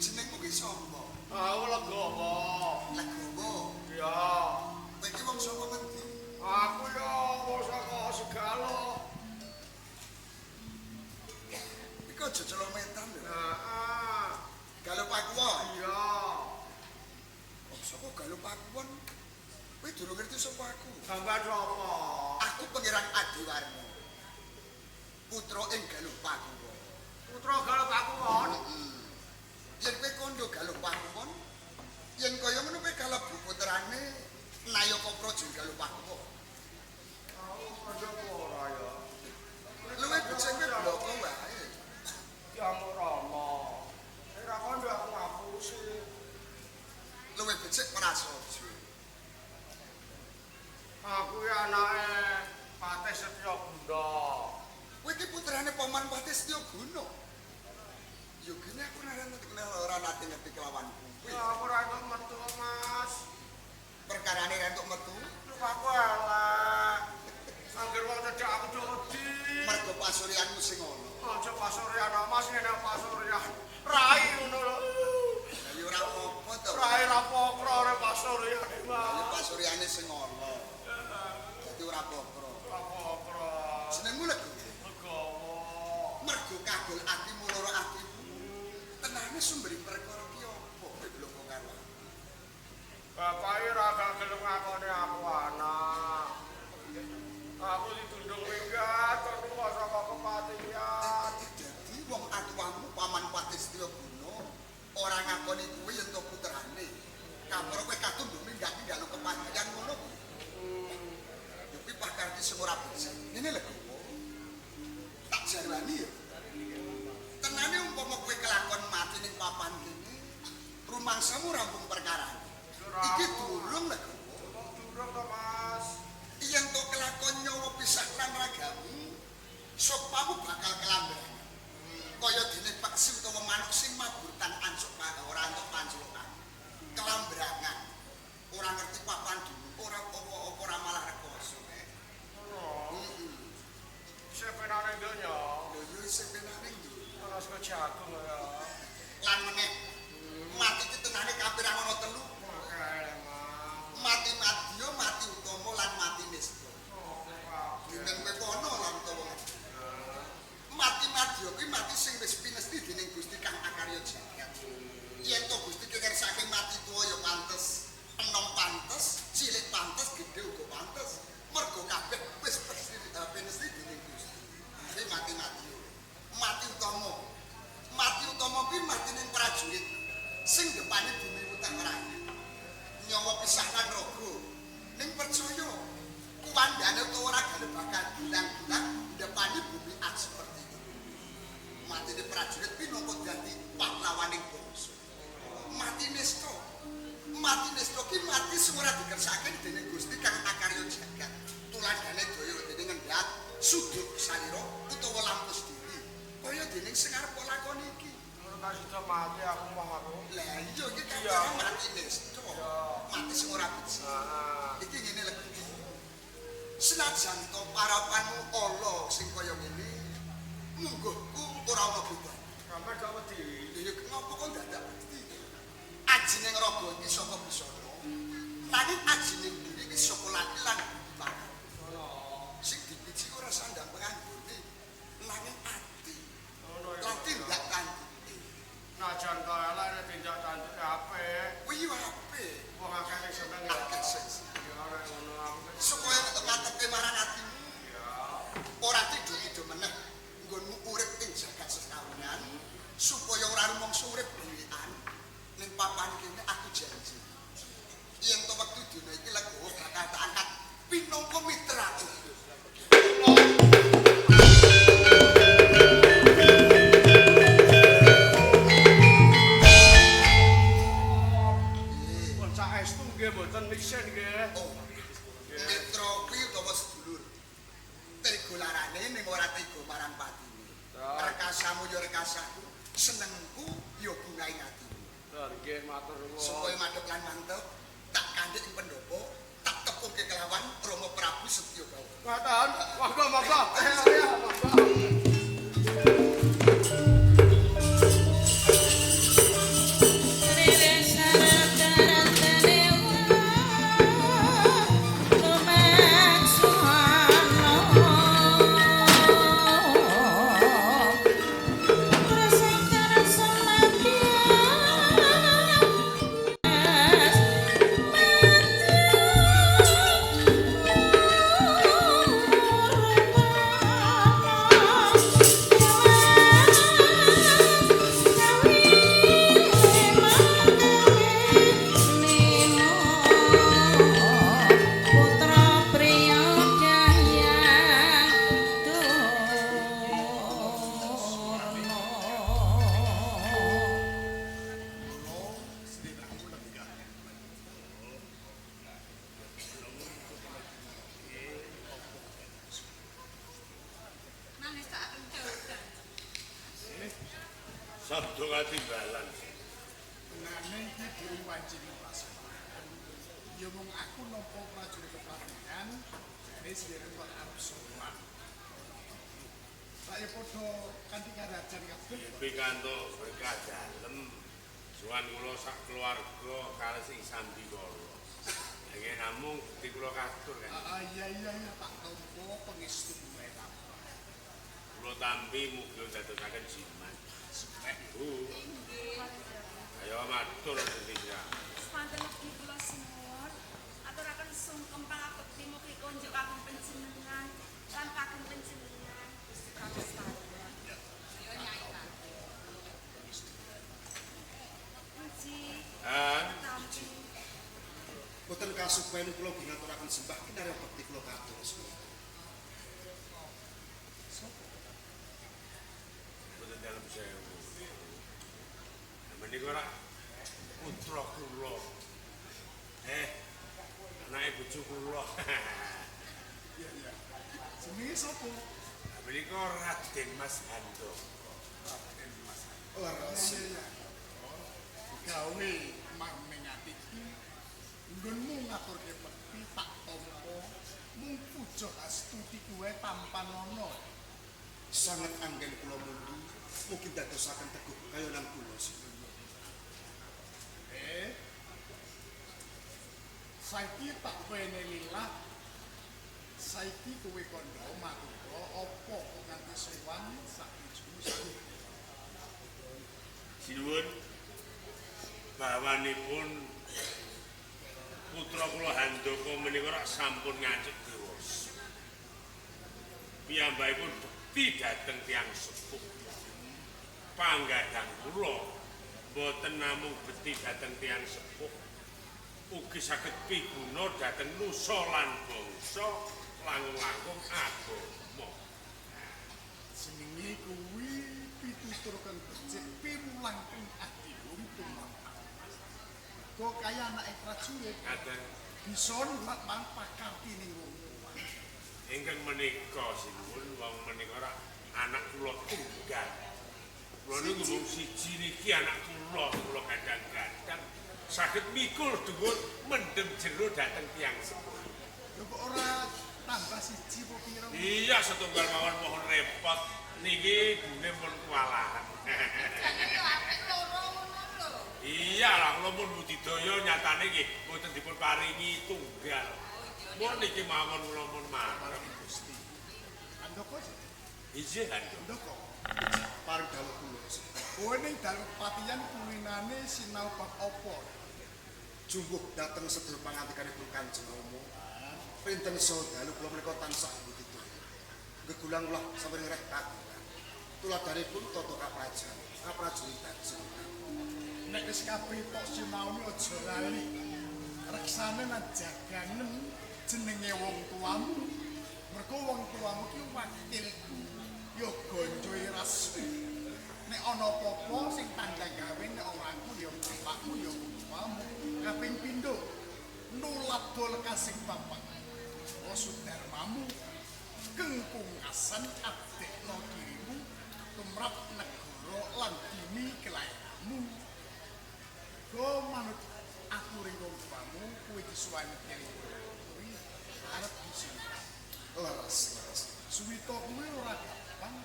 Jenengmu ki sapa? Aku legowo. Legowo. Ya. Kowe iki wong saka ngendi? Aku ya wong saka segala. Iku aja celometan lho. Heeh. Galuh Pakuwon. Iya. Wong saka Galuh Pakuwon. Kowe durung ngerti sapa aku. Sampai sapa? Aku Pangeran Adiwarna. Putra ing Galuh Pakuwon. Putra Galuh Pakuwon. Yen kowe kandha Galuh Pakuwon, yen kaya ngono kowe kalebu putrane Nayaka Praja Galuh Pakuwon. Aku padha ora ya. Luwe becik kowe bloko wae. Ya Rama. Ora kandha aku ngapusi. Luwe becik Prasaja. Aku ya anake Patih Setya Guna. Kowe iki putrane Paman Patih Setya Guna. Yo gene aku ora nate ngerti kelawanku. Aku ora entuk metu, Mas. Perkarane ra entuk metu, Aku elek. Angger wong cedhak aku do wedi. mergo pasuryanmu sing ono. Aja pasuryan, Mas, ngene pasuryan. Rai ngono lho. Lah yo ora apa-apa to. Rai ra pokro ora pasuryan, Ya Mas. pasuryane sing ono. Dadi ora apa-apa. Ra pokro. Jenengmu lho. Legowo. Mergo kagol atimu loro atimu. Tenane sumbering perkara ki apa? Kowe bloko karo. Bapake ra gak gelem ngakoni aku anak. Aku ditundung minggat terus saka kepatian. Dadi wong atuamu Paman Patih Setya Guna ora ngakoni kuwi yen to putrane. Kapro kowe katundung minggat-minggat kepatian ngono kuwi. Yo kuwi pakar ki sing ora bisa. Ngene lho. Tak jarwani ya. Tenane umpama kowe kelakon mati ning papan kene, rumangsamu rampung perkara. Iki durung lho. Durung to, Mas. Yen to kelakon nyawa pisak lan ragamu, sopamu bakal kelamberan. Kaya dene peksi utawa manuk sing mabur tan ansuk ora entuk panculokan. Kelamberangan. Ora ngerti papan dulu, ora apa-apa ora malah rekoso. Sepenane donya. Lho yo isih penane ndi. Ana saka jagung ya. Lan meneh mati ki putrane kapirang ana telu. Mati Madya, Mati Utama lan Mati Nesta. Dinten kowe kono lan utawa. Mati Madya kuwi mati sing wis pinesti dening Gusti Kang Akarya Jagat. Yen to Gusti kersake mati tuwa ya pantes, enom pantes, cilik pantes, gedhe uga pantes. Mergo kabeh wis pinesti dening Gusti. Kuwi Mati Madya. Mati Utama. Mati Utama kuwi matine prajurit sing depane bumi utang rakyat. Nyawa pisah lan raga. Ning percaya kuwandane utawa ragane bakal gilang-gilang depane bumi at seperti itu. Matine prajurit pinangka dadi pahlawaning bangsa. Mati Nesta. Mati Nesta ki mati sing ora dikersake dening Gusti Kang Akarya Jagat. Tulandane daya dening ngendhat sudut salira utawa lampus diri. Kaya dening sing arep lakoni iki. Ora sudah mati aku mau aku. Lah iya iki kan mati Nesta. Mati sing ora becik. Iki ngene lho. Senajan to parapanmu ala sing kaya ngene, mungguhku ora ana beda. Sampe gak wedi. Ya kenapa kok dadak wedi? Ajining raga iki saka Bisana. Nanging ajining diri iki saka lati lan bakal. Sing dipiji ora sandang penganggone, nanging ati. Lan tindak tanduk. Najan to elek nek tindak tanduk apik. Kuwi yo apik. Wong akeh sing seneng ya. Ya ora ngono aku. Supaya ngatepke marang atimu. Ya. Ora tidur-tidur meneh nggonmu urip ing jagat sekawinan supaya ora rumangsa urip dhewean ning papan kene aku janji yen to wektu dina iki legowo bakal tak angkat pinangka mitraku. Pun saestu nggih mboten misen nggih. Oh, mitra kuwi utawa sedulur. Tegolarane ning ora tega marang patine. Rekasamu ya rekasaku, senengku ya bungaing atimu. Nggih matur nuwun. Supaya madhep lan mantep, tak kandhik ing pendopo, tak tepungke kelawan Rama Prabu Setya Gawa. Ngoten. Monggo. Ayo monggo. Sabdo katimbalan. Nane iki durung wancine pasaman. Ya mung aku nampa prajurit kepatengan, jane sederek kok arep sowan. Saya padha kanthi karajan kabeh. Pikantuk berkah dalem. Suwan kula sak keluarga kalih sing sambi kala. Nggih namung di kula katur kan. Iya tak tampa pangestu mereka. Kula tampi mugi dadosaken jimat. Ayo matur Gusti. Semanten ugi kula sinuwun aturaken sungkem pangabekti mugi konjuk kagem panjenengan lan kagem panjenengan Gusti Pramustawa. Ayo Nyai ta. Muji. Tampi. Boten kasupen kula ginaturaken sembah kinarya bekti kula katur. Boten dalem sewu. Menika ora putra kula. Anake bojo kula. Iya. Jenenge sapa? Menika Raden Mas Handoko. Laras. Gawe mameng ati iki nggonmu ngaturke bekti tak tampa mung puja astuti kuwe tampan ana. Sangat anggen kula mundi mugi dadosaken teguh kayonan kula. Saiki tak wene lilah. Saiki kowe kandha matura apa kok nganti sowan sak ujung. Sinuwun bawanipun putra kula Handaka menika rak sampun ngajeng dewasa. Piyambakipun bekti dhateng tiyang sepuh. Panggadang kula boten namung bekti dhateng tiyang sepuh, ugi saged piguna dhateng nusa lan bangsa langkung agama. Jenenge kuwi pitutur kang becik piwulang ing adiwung tumrap. Kok kaya anake prajurit Ngaten bisa nulat marang pakarti ning wong tuwa. ingkang menika sinuwun wong menika rak anak kula tunggal. Kula niku mung siji niki anak kula kadang-kadang saged mikul dhuwur mendem jero dhateng tiyang sepuh. Lho kok ora tambah siji apa pira? Iya setunggal mawon mohon repot niki gune pun kualahan. Iya lah kula pun budidaya nyatane nggih boten dipun paringi tunggal. Mun niki mawon kula pun marem Gusti. Andoko Ijih Handaka. Andoko. Paring dalu kula. Kowe ning dalem patian kulinane sinau bab apa? Jumbuh dateng sedaya pangantikanipun Kanjeng Rama. Pinten saha dalu kula menika tansah budidaya. Gegulang ulah sampeyan ngreh kagungan. Tuladanipun tata kaprajuritan. Nek wis kapethok sinaune aja lali. Reksane lan jaganen jenenge wong tuamu. Mergo wong tuamu ki wakilku. Ya gonjoe rasu. Nek ana apa-apa sing tanggung gawe nek ora aku ya bapakmu ya tuamu. Kaping pindho nulat dol kasing bapak. Oh sudarmamu kengkungasan abdekno dirimu tumrap negara lan dini kelahiranmu. Go manut aturing wong tuamu kuwi disuwani kene kuwi arep disinta. Leres. Suwita kuwi ora gampang.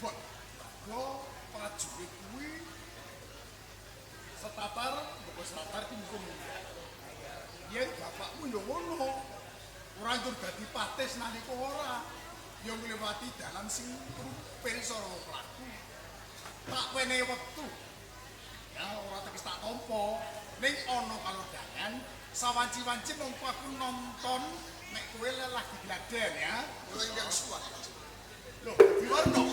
Bot go prajurit kuwi setatar buku setatar ki mung yen bapakmu yo ngono. Ora ndur dadi patis nalika ora. Yo ngliwati dalan sing rupil sara pelaku. Tak wene wektu. Ya ora tekis tak tampa. Ning ana kalodhangan sawanci-wanci mongko aku nonton nek kowe lagi gladen ya. Kula ingkang suwun. Loh, diwarno.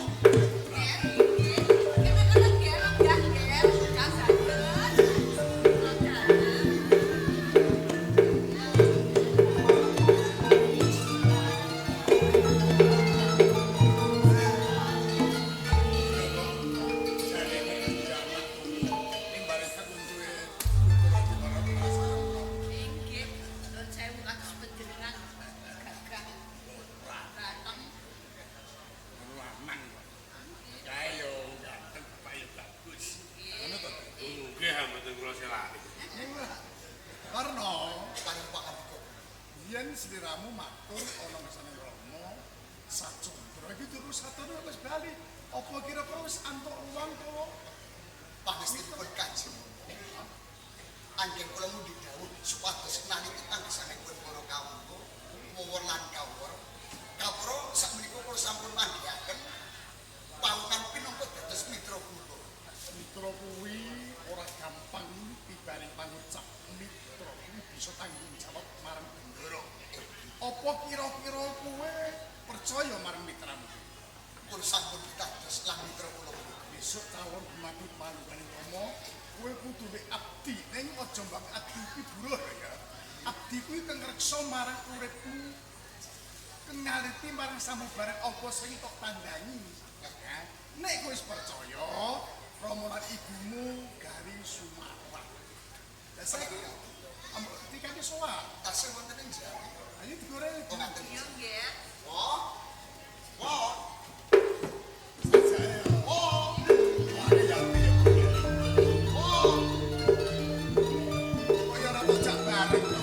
Nggih mboten kula selani. Karno, paling Pak Abko. Yen sliramu matur ana ngersane Rama, sacondra iki terus satune wis bali. Apa kira-kira wis antuk ruang to? Pangestinipun Kanjeng. Anggen kula mundhi dawuh supados nalika tanggesanipun para kawula, muwur lan kawur. Kawula sakmenika kula sampun manggihaken pawuhan pinangka dados mitra kula. Mitra kuwi ora gampang tibaning pangucap. Mitra kuwi bisa tanggung jawab marang bendara. Apa kira-kira kowe percaya marang mitramu? Pun sampun pitados lan mitra kula. Besok tawon manut panunggaling Rama, kowe kudu nek abdi ning aja mbak abdi kuwi buruh ya. Abdi kuwi kang reksa marang uripmu. Kang ngaliti marang samubarang apa sing tok tandangi. Ya. Nek kowe wis percaya, Rama lan ibumu garing Sumarang. Lah saiki ambek dikane sowan. Tasih wonten ing Jawa. Ayo digoreng. Iya nggih. Oh. Oh. Saya. Oh. Mari ya piye. Oh. Kaya ora bocah bareng to.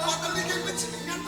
Wonten iki panjenengan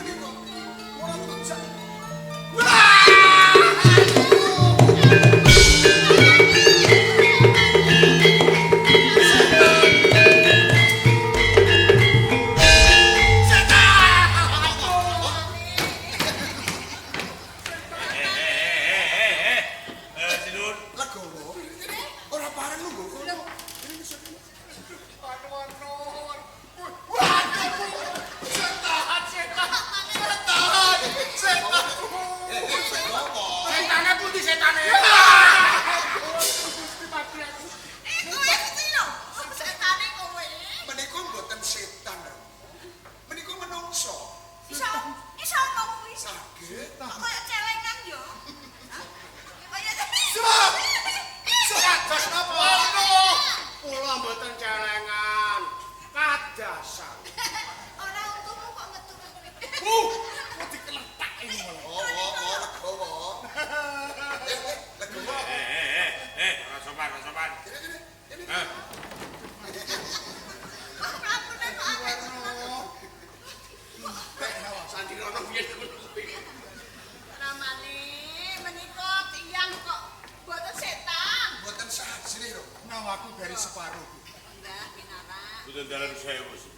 biasa. Ora untumu kok metu ngene. Kok dikeletak ini malah. legowo. Legowo. Ora sopan. Hah? Ngapune kok akeh. Sandirono biyen ngono kuwi. Ramane menika tiyang kok boten setan. Mboten sah sini lho. Nyawaku dari separuh. Enggak, pinarak. Kudu dalam sewu sih.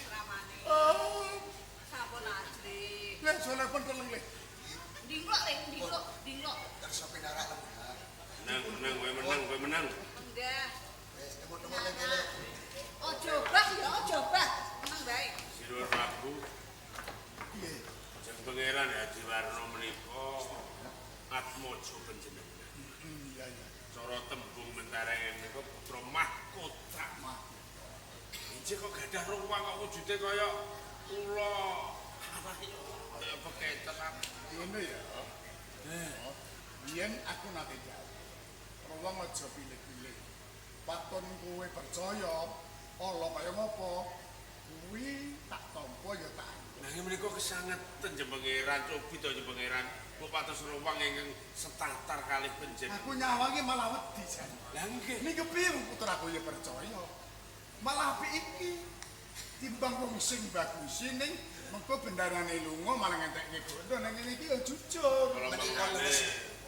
Ramane. Sampun ajri. Lek jole pun keleng le. Dinglok ring, dinglok. Kersa pinarak lho. Menang, kowe menang. Enggak. Wis temu-temu ngene. Ojo bah ya, ojo bah. Menang bae. Sinuwun Prabu, Piye? jeng pangeran Hadiwarna menika atmaja panjenengan. Iya. Cara tembung mentareng menika putra mahkota. Injih kok gadah ruwang kok wujude kaya ula. Kaya peketet. Ngono ya. Biyen aku nate jawab. Ruwang aja pilih-pilih. Paton kowe percaya, ala kaya ngopo? Kuwi tak tampa ya tak. Nanging menika kesangetan jeng pangeran, cobi to jeng pangeran. Kok patos ruwang ingkang setatar kalih panjenengan. Aku nyawangi malah wedi jan. Lah nggih. Niki kepiye wong putraku ya percaya. Malah apik iki. Timbang wong sing bagus ning mengko bendarane lunga malah ngentekke bondo nang ngene iki ya jujur. Kalau mangkane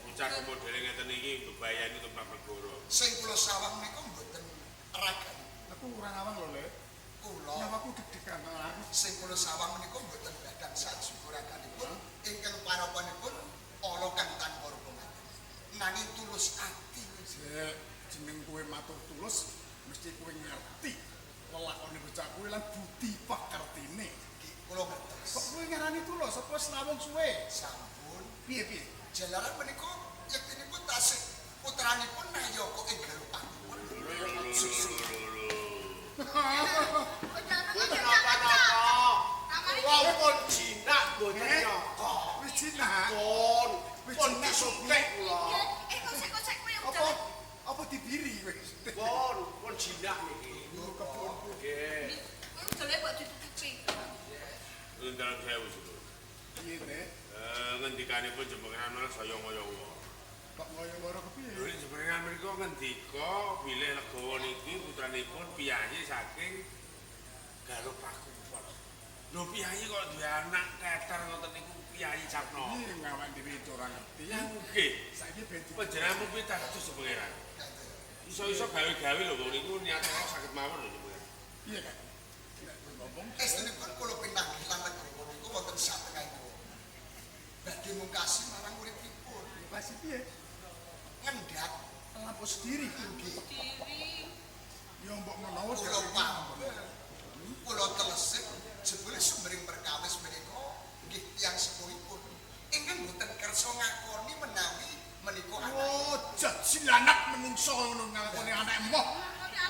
bocah modele ngeten iki mbebayani tumrap negara. Sing kula sawang niku mboten ragan. Aku ora ngawang lho, Le. Kula Nyawaku deg-degan aku. sing kula sawang menika mboten badang sasyukurakanipun ingkang parapanipun ala kang tanpa rupa ngaten. Nanging tulus ati. Sik, jeneng kowe matur tulus mesti kowe ngerti lelakone bocah kowe lan budi pakertine. Kula ngertos. Kok kowe ngarani tulus apa senawung suwe? Sampun Piye-piye? jalaran menika yektinipun tasih putranipun Nayaka ing garupangipun. Wong pun jinak mboten nyoko. Wis jinak. Pun disutek kula. Kocek-kocek kowe Apa apa dibiri kowe? Pun jinak niki. Kebon. Nggih. Kowe jole mbok ditutupi. Nuwun dalam sewu sedulur. Piye, Le? Ngendikanipun jeng pangeran malah saya ngoyo-ngoyo. Kok ngoyo-ngoyo kepiye? Lho jeng pangeran menika ngendika bilih Legawa niki putranipun piyayi saking Galupakuwon. Lho piyayi kok duwe anak keter ngoten niku piyayi Capna. Iki ngawak dhewe ora ngerti. Ya nggih. Saiki ben Panjenengan mung pitados jeng pangeran. Iso-iso gawe-gawe lho wong niku niate saged mawon lho jeng pangeran. Iya kan? Nek ngomong Estunipun kula pinanggih lan negara niku wonten satengahipun. Badhe mungkasi marang uripipun. kasih piye? Ngendhat Lampu sendiri. nggih. Diri. Ya mbok menawa Kula paham. Kula telesik jebule sumbering perkawis menika nggih tiyang sepuhipun. Ingkang boten kersa ngakoni menawi menika anak. Oh, jaji anak menungso ngono ngakoni anak emoh.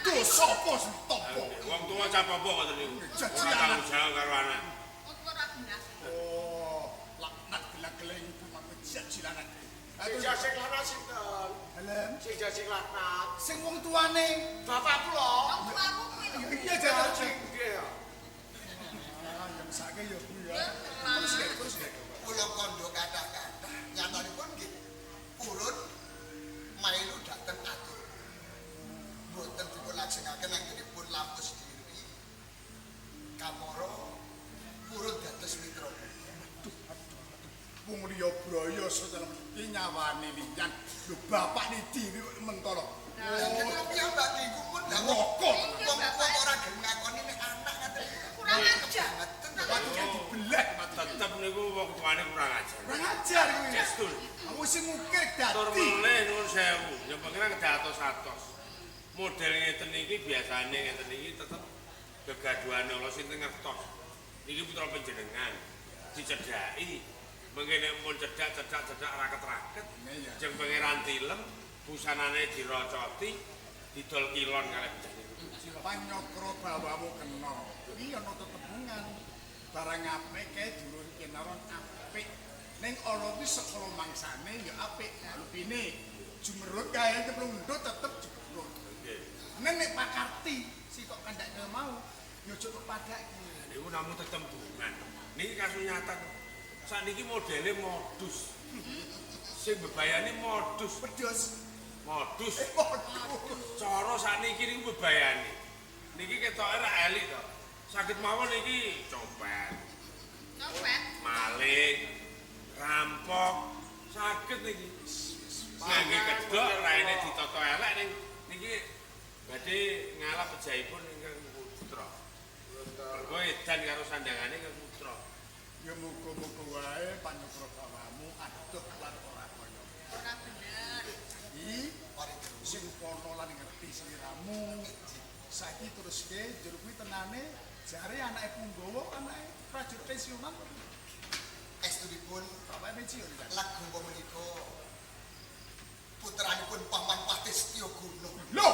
Dosa apa sing topo? Wong tuwa cap apa ngoten niku. Jaji Ora anak. tanggung jawab karo anak. Wong tuwa ra benas. Oh, laknat gelak-geleng ibu mangko jaji anak. Sing jasing lanang sinten? Helm, Sing jasing lanang. sing wong tuane. Bapak kula. Wong tuamu kuwi lho. Iya jaji. Jasing nggih. Ah, ya mesake ya Bu ya. Ya, Terus ya, terus ya. Kula kandha kathah-kathah nyatanipun nggih purun mailu dhateng atur. Boten dipun lajengaken anggenipun lampu sendiri. Kamara purun dados mitra. Wong liya braya sedaya iki nyawane liyan. Lho bapak ni diri mentara. Lan kula piyambak niku pun lha Rokok. wong ora gelem ngakoni nek anak ngaten. Kurang ajar. Ngaten. Waduh dibelek mata. Tetep niku wong tuane kurang ajar. Kurang ajar kuwi. Gestur. Aku sing ngukir Tur dadi. meleh nuwun sewu. Ya pangeran kedatos-atos. Model ngeten iki biasane ngeten iki tetep gegaduhane Allah sinten ngertos. Niki putra panjenengan dicedhaki. Mengene mun cedak raket-raket. Iya. Jeng pangeran tilem busanane dirocoti didol kilon kalih panjenengan. Panyokro bawamu kena. Iki ana tetembungan. Barang apik kae durung kinaron apik. Ning ana kuwi sekala mangsane ya apik. Lupine Jumerut kae keplundut tetep jumerut. Neng nek pakarti si kok kandhake mau ya aja kok padake. Niku namung tetembungan. Niki kasus nyata. Sakniki modele modus. Sing bebayani modus. Wedhus. Modus. Waduh. Cara sakniki niku bebayani. Niki ketoke ra elik to. Saged mawon niki copet, maling, rampok, saged niki. Ngangge kedhok raine ditata elek ning niki badhe ngalap pejaipun ingkang putra. Mergo edan karo sandangane kang putra. Ya muga-muga wae panyukra bawamu adoh lan ora kaya. Ora bener. Sing kono lan ngerti sliramu. Saiki teruske jero kuwi tenane jare anake Punggawa anake prajurit pensiunan. Estudipun Bapak pensiun kan. lagu menika putranipun Paman Patih Setyo Gunung. Loh,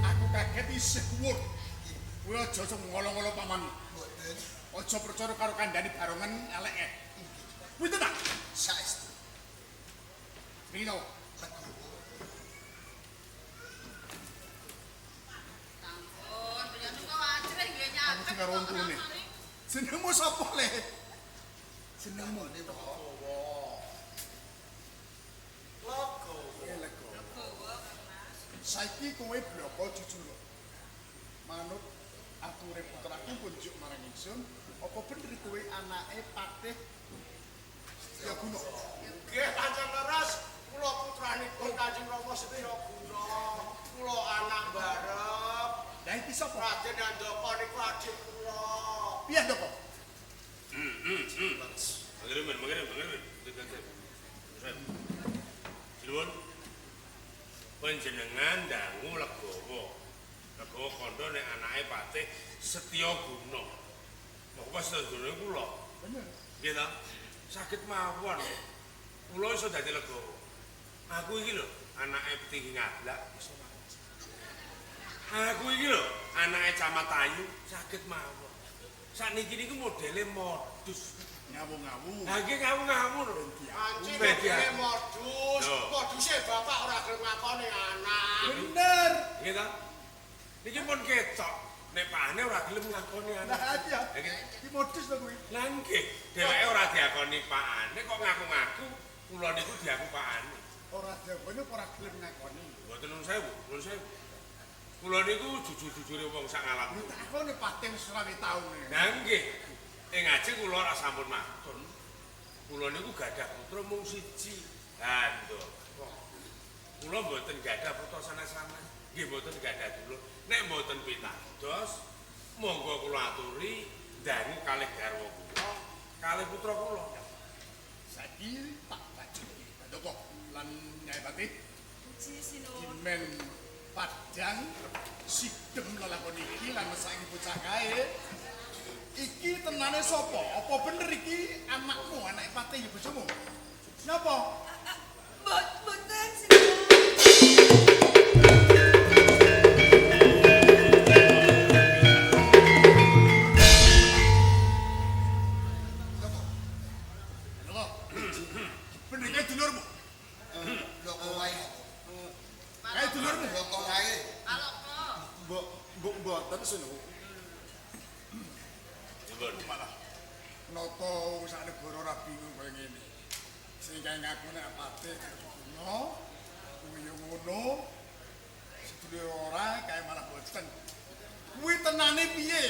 aku kaget isih kuwur. Kuwi aja ngolo-ngolo paman. Mboten Aja percaya karo kandhane barongan eleke. Kuwi tenan. saestu Pino, lagu Sampun, penyanyi kok ajrih nggih aku nyatet. sing karo untune. Jenengmu sapa le? Jenengmu lagu Lego. Saiki kowe bloko jujur. Manut ature putraku kunjuk marang ingsun, apa bener kowe anake Patih Setyo Gunung? Nggih pancen leres kula putranipun Kanjeng Rama Setyo Gunung. Kula anak barep. Lah iki sapa? Raden Andaka niku adik kula. Piye ndoko? Mengirim. Sinuwun. Panjenengan dangu Legawa. Legawa kandha nek anake Patih Setyo Gunung. Moko Setyo Gunung kula. Bener. Nggih ta? Saged mawon. Kula iso dadi Legawa. Aku iki lho, anake Petinggi Ngablak iso mawon. Aku iki lho, anake Camat Ayu saged mawon. Sakniki niku modele modus. Ngawu-ngawu. Lah nggih ngawur-ngawur. Anjing Bedi iki modus. Yo. Moduse bapak ora gelem ngakoni anak. Bener. Nggih ta? Niki pun ketok. Nek pane ora gelem ngakoni anak. Nah aja. Lah nggih. Iki modus to kuwi. Lah nggih, dheweke ora diakoni pakane kok ngaku-ngaku kula niku diaku pakane. Ora diakoni ora gelem ngakoni. Mboten nuwun sewu. Kula niku jujur-jujure wong sak ngalam. Lu takone Patih wis 20 taun. Lah nggih. Ing ajeng kula ora sampun matur. Kula niku gadah putra mung siji. Lah nduk. Kula mboten gadah putra sanes-sanes. Nggih mboten gadah dulur. Nek mboten pitados, monggo kula aturi dangu kalih garwa kula, kalih putra kula. Saiki tak baju Ndoko lan Nyai Patih Puji sinuwun. dimen padang sidem lelakon iki lan mesake bocah kae. Iki tenane sapa? Apa bener iki anakmu, anake Patih ya bojomu? Napa? Mboten sinuwun. Lho. Bener iki dulurmu. loko wae Kae dulurmu. loko wae Kalau kok mbok mboten seno Dulur. Malah nata sak negara ora bingung kaya ngene. Sing kae ngaku nek Patih ngono, kuwi yo ngono. Sedulur ora kae malah boten. Kuwi tenane piye?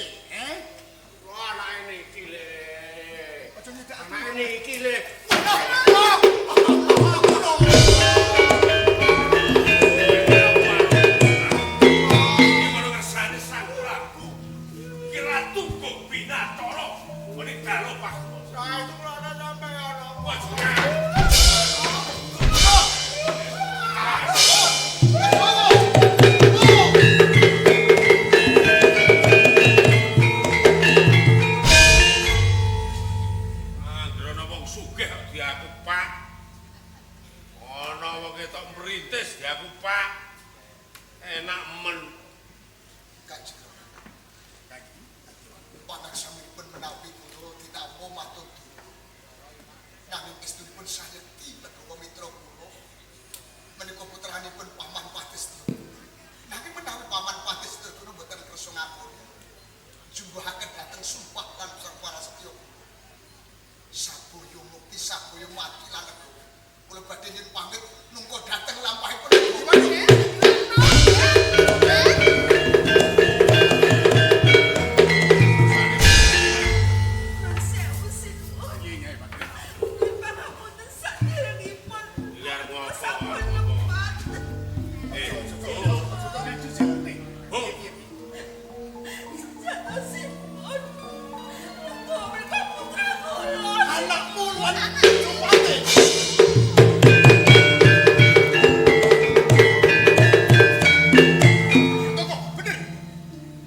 Kula anake niki le. Aja nyedak aku. Anake niki le. Iki ngono kersane sang Prabu. Ki Ratu Gobinatara menika lho Pak. Saya itu kula ana sampeyan. Androno wong sugih diaku jumbahaken dhateng sumpah lan sang prasetya. Saboyo mukti saboyo mati lan negawa. Kula badhe nyuwun pamit nunggu dhateng lampahipun. Sewu sinuwun. Pangapunten sakderengipun. Biar ngopo. Sampun lepat. Jatosipun. Muga menika putra kula. Anakmu lan jumate. Kok bener?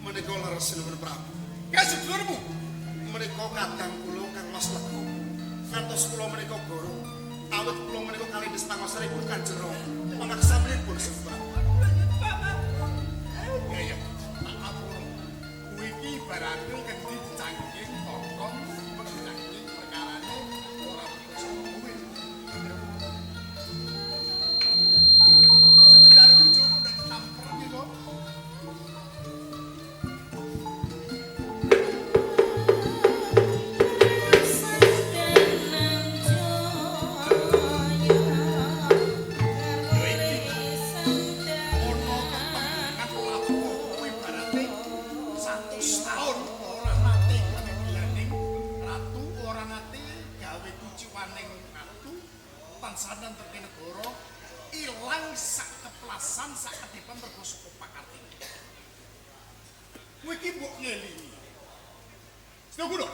Menika leres sinuwun Prabu. Kasedulurmu. Menika kadang kula Kang Mas Lego. Ngantos kula menika goro. Awit kula menika kalih pangaosanipun Kanjeng Rama. Pangaksanipun sembah. Ya ya. Apun. Kuwi iki ibarate kendi cangking tokong cangking perkarane ora bisa kuwi. Sedar bojomu nek campur iki kok. Ono kepentingan lapo kuwi ibarate 100 tahun ora nate kanegilaning ratu ora nate gawe kuciwaning ratu tansanan terke negara ilang sak keplasan sak kedipan mergo suku pakartine. Kuwi iki mbok ngelingi. Sedulur,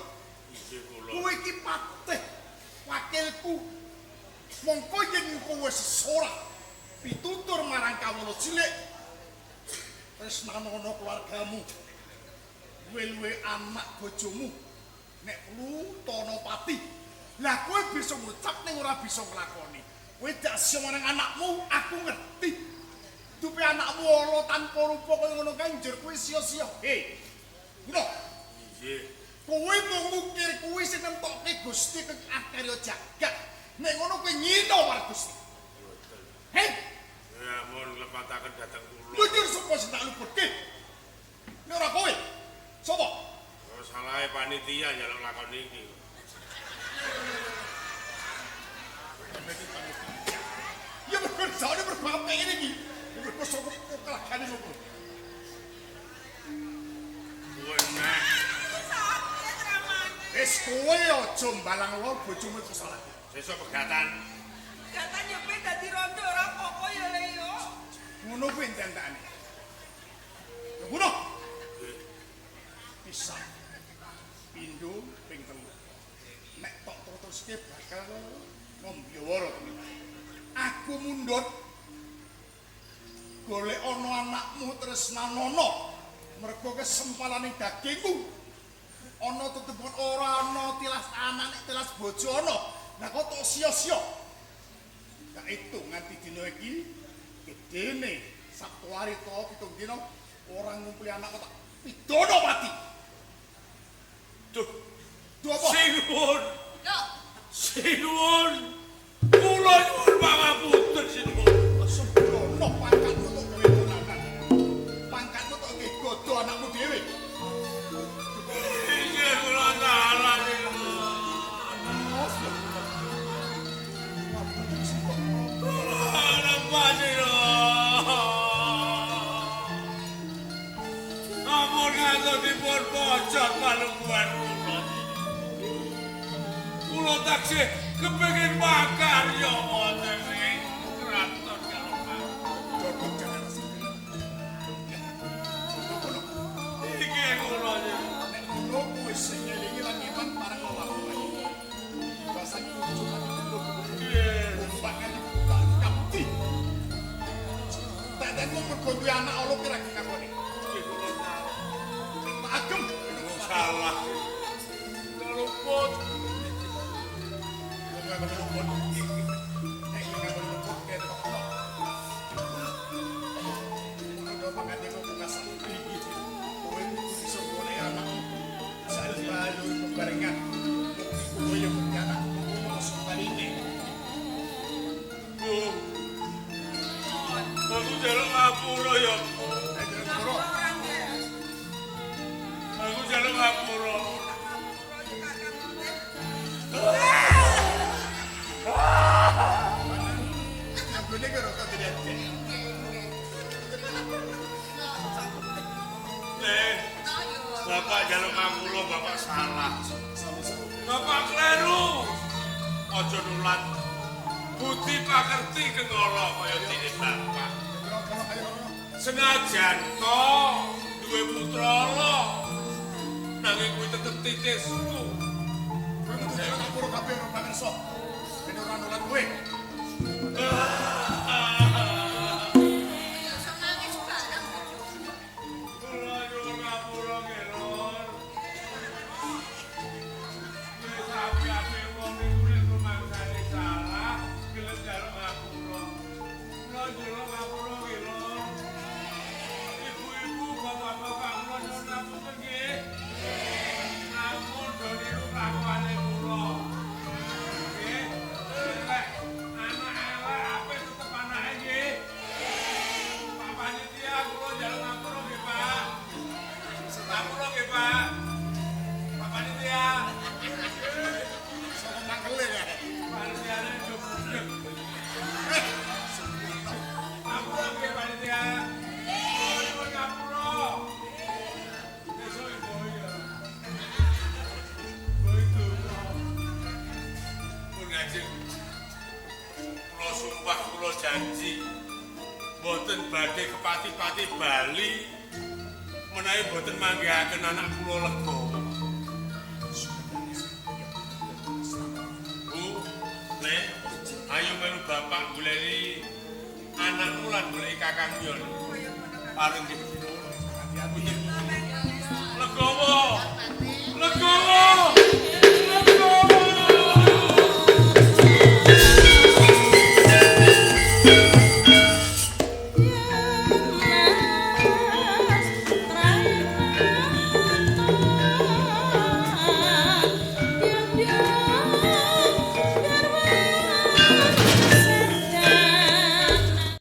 Iki kula. kuwi iki patih wakilku. Mongko yen kowe sesora pitutur marang kawula cilik tresnanono keluargamu luwe-luwe anak bojomu nek perlu Tanapati lah kowe bisa ngucap ning ora bisa nglakoni kowe dak sia marang anakmu aku ngerti dupe anakmu ala tanpa rupa kaya ngono kae njur kowe sia-sia ngono Nggih. kowe mung ngukir kuwi sing nemtokke Gusti kang akarya jagat nek ngono kowe nyina marang Gusti Ya mun lepataken dhateng kula. Lujur sapa sing tak luputke? Nek ora kowe. Sapa? Terus salahe panitia njaluk lakon iki. Ya bekerjane berbab kayak ini iki. Mergo sapa kelakane ngopo. Kuwi nek Sakit ramane. Wis kowe aja mbalang lor bojomu iku salah. sesuk pegatan. Kata nyepe dadi rondo ora apa-apa ya le yo. Ngono kuwi entekane. Ya ngono. Bisa. Pindho ping 3. Nek tok teruske bakal ngombe wara temen. Aku mundhut golek ana anakmu tresnanono mergo kesempalaning dagingmu. Ana tetepun ora ana tilas anak nek tilas bojo ana. Lah kok tok sia-sia. Tak itu nganti dina iki gedene Sabtu hari to pitung dina orang ngumpuli anak kok tak pidono mati. Duh, Duh apa? sinuwun. Loh, Sinuwun. Kula nyuwun pangapunten sinuwun. Sembrono pangkatmu tok gawe tunanan. Pangkatmu tok nggih godho anakmu dhewe. Iki kula salah sinuwun. Lepas sinuwun. Ampun ngantos pojok palungguhan kula. Kula taksih kepengin makarya wonten ing kraton Kalopak. Godhong jangan sendiri. Iki kula sinuwun. Nek ngono kuwi sing ngelingi lan iman marang Allah. Basane cuma itu. Umpangan tak kapti. Tak ada mau mergondi anak Allah kira ngakoni. Iki kula salah. Tak agem. Salah. Kaluput. Nek nggak berluput kayak kok. Udah makan dia mau buka sapi. Kowe bisa golek anak. Saat balu bebarengan. Kowe yang punya anak. Masuk kali ini. Bu. Aku jaluk ngapura ya. Ayo ngapura orang ya. Aku jaluk ngapura. Ambene karo kadene. Bapak jaluk ngapura, bapak salah. Bapak kleru. Aja nulat. Budi pakerti kengolo kaya dene bapak. Senajan to duwe putra lo. Nanging kuwi tetep titisku. Kowe kudu jaluk ngapura kabeh ora pangersa. Ben ora nulat kowe. Boten badhe kepati-pati Bali menawi boten manggihaken anak kula lega. Bu, Nek, ayo melu bapak goleki anakmu lan goleki kakang Yon. Paring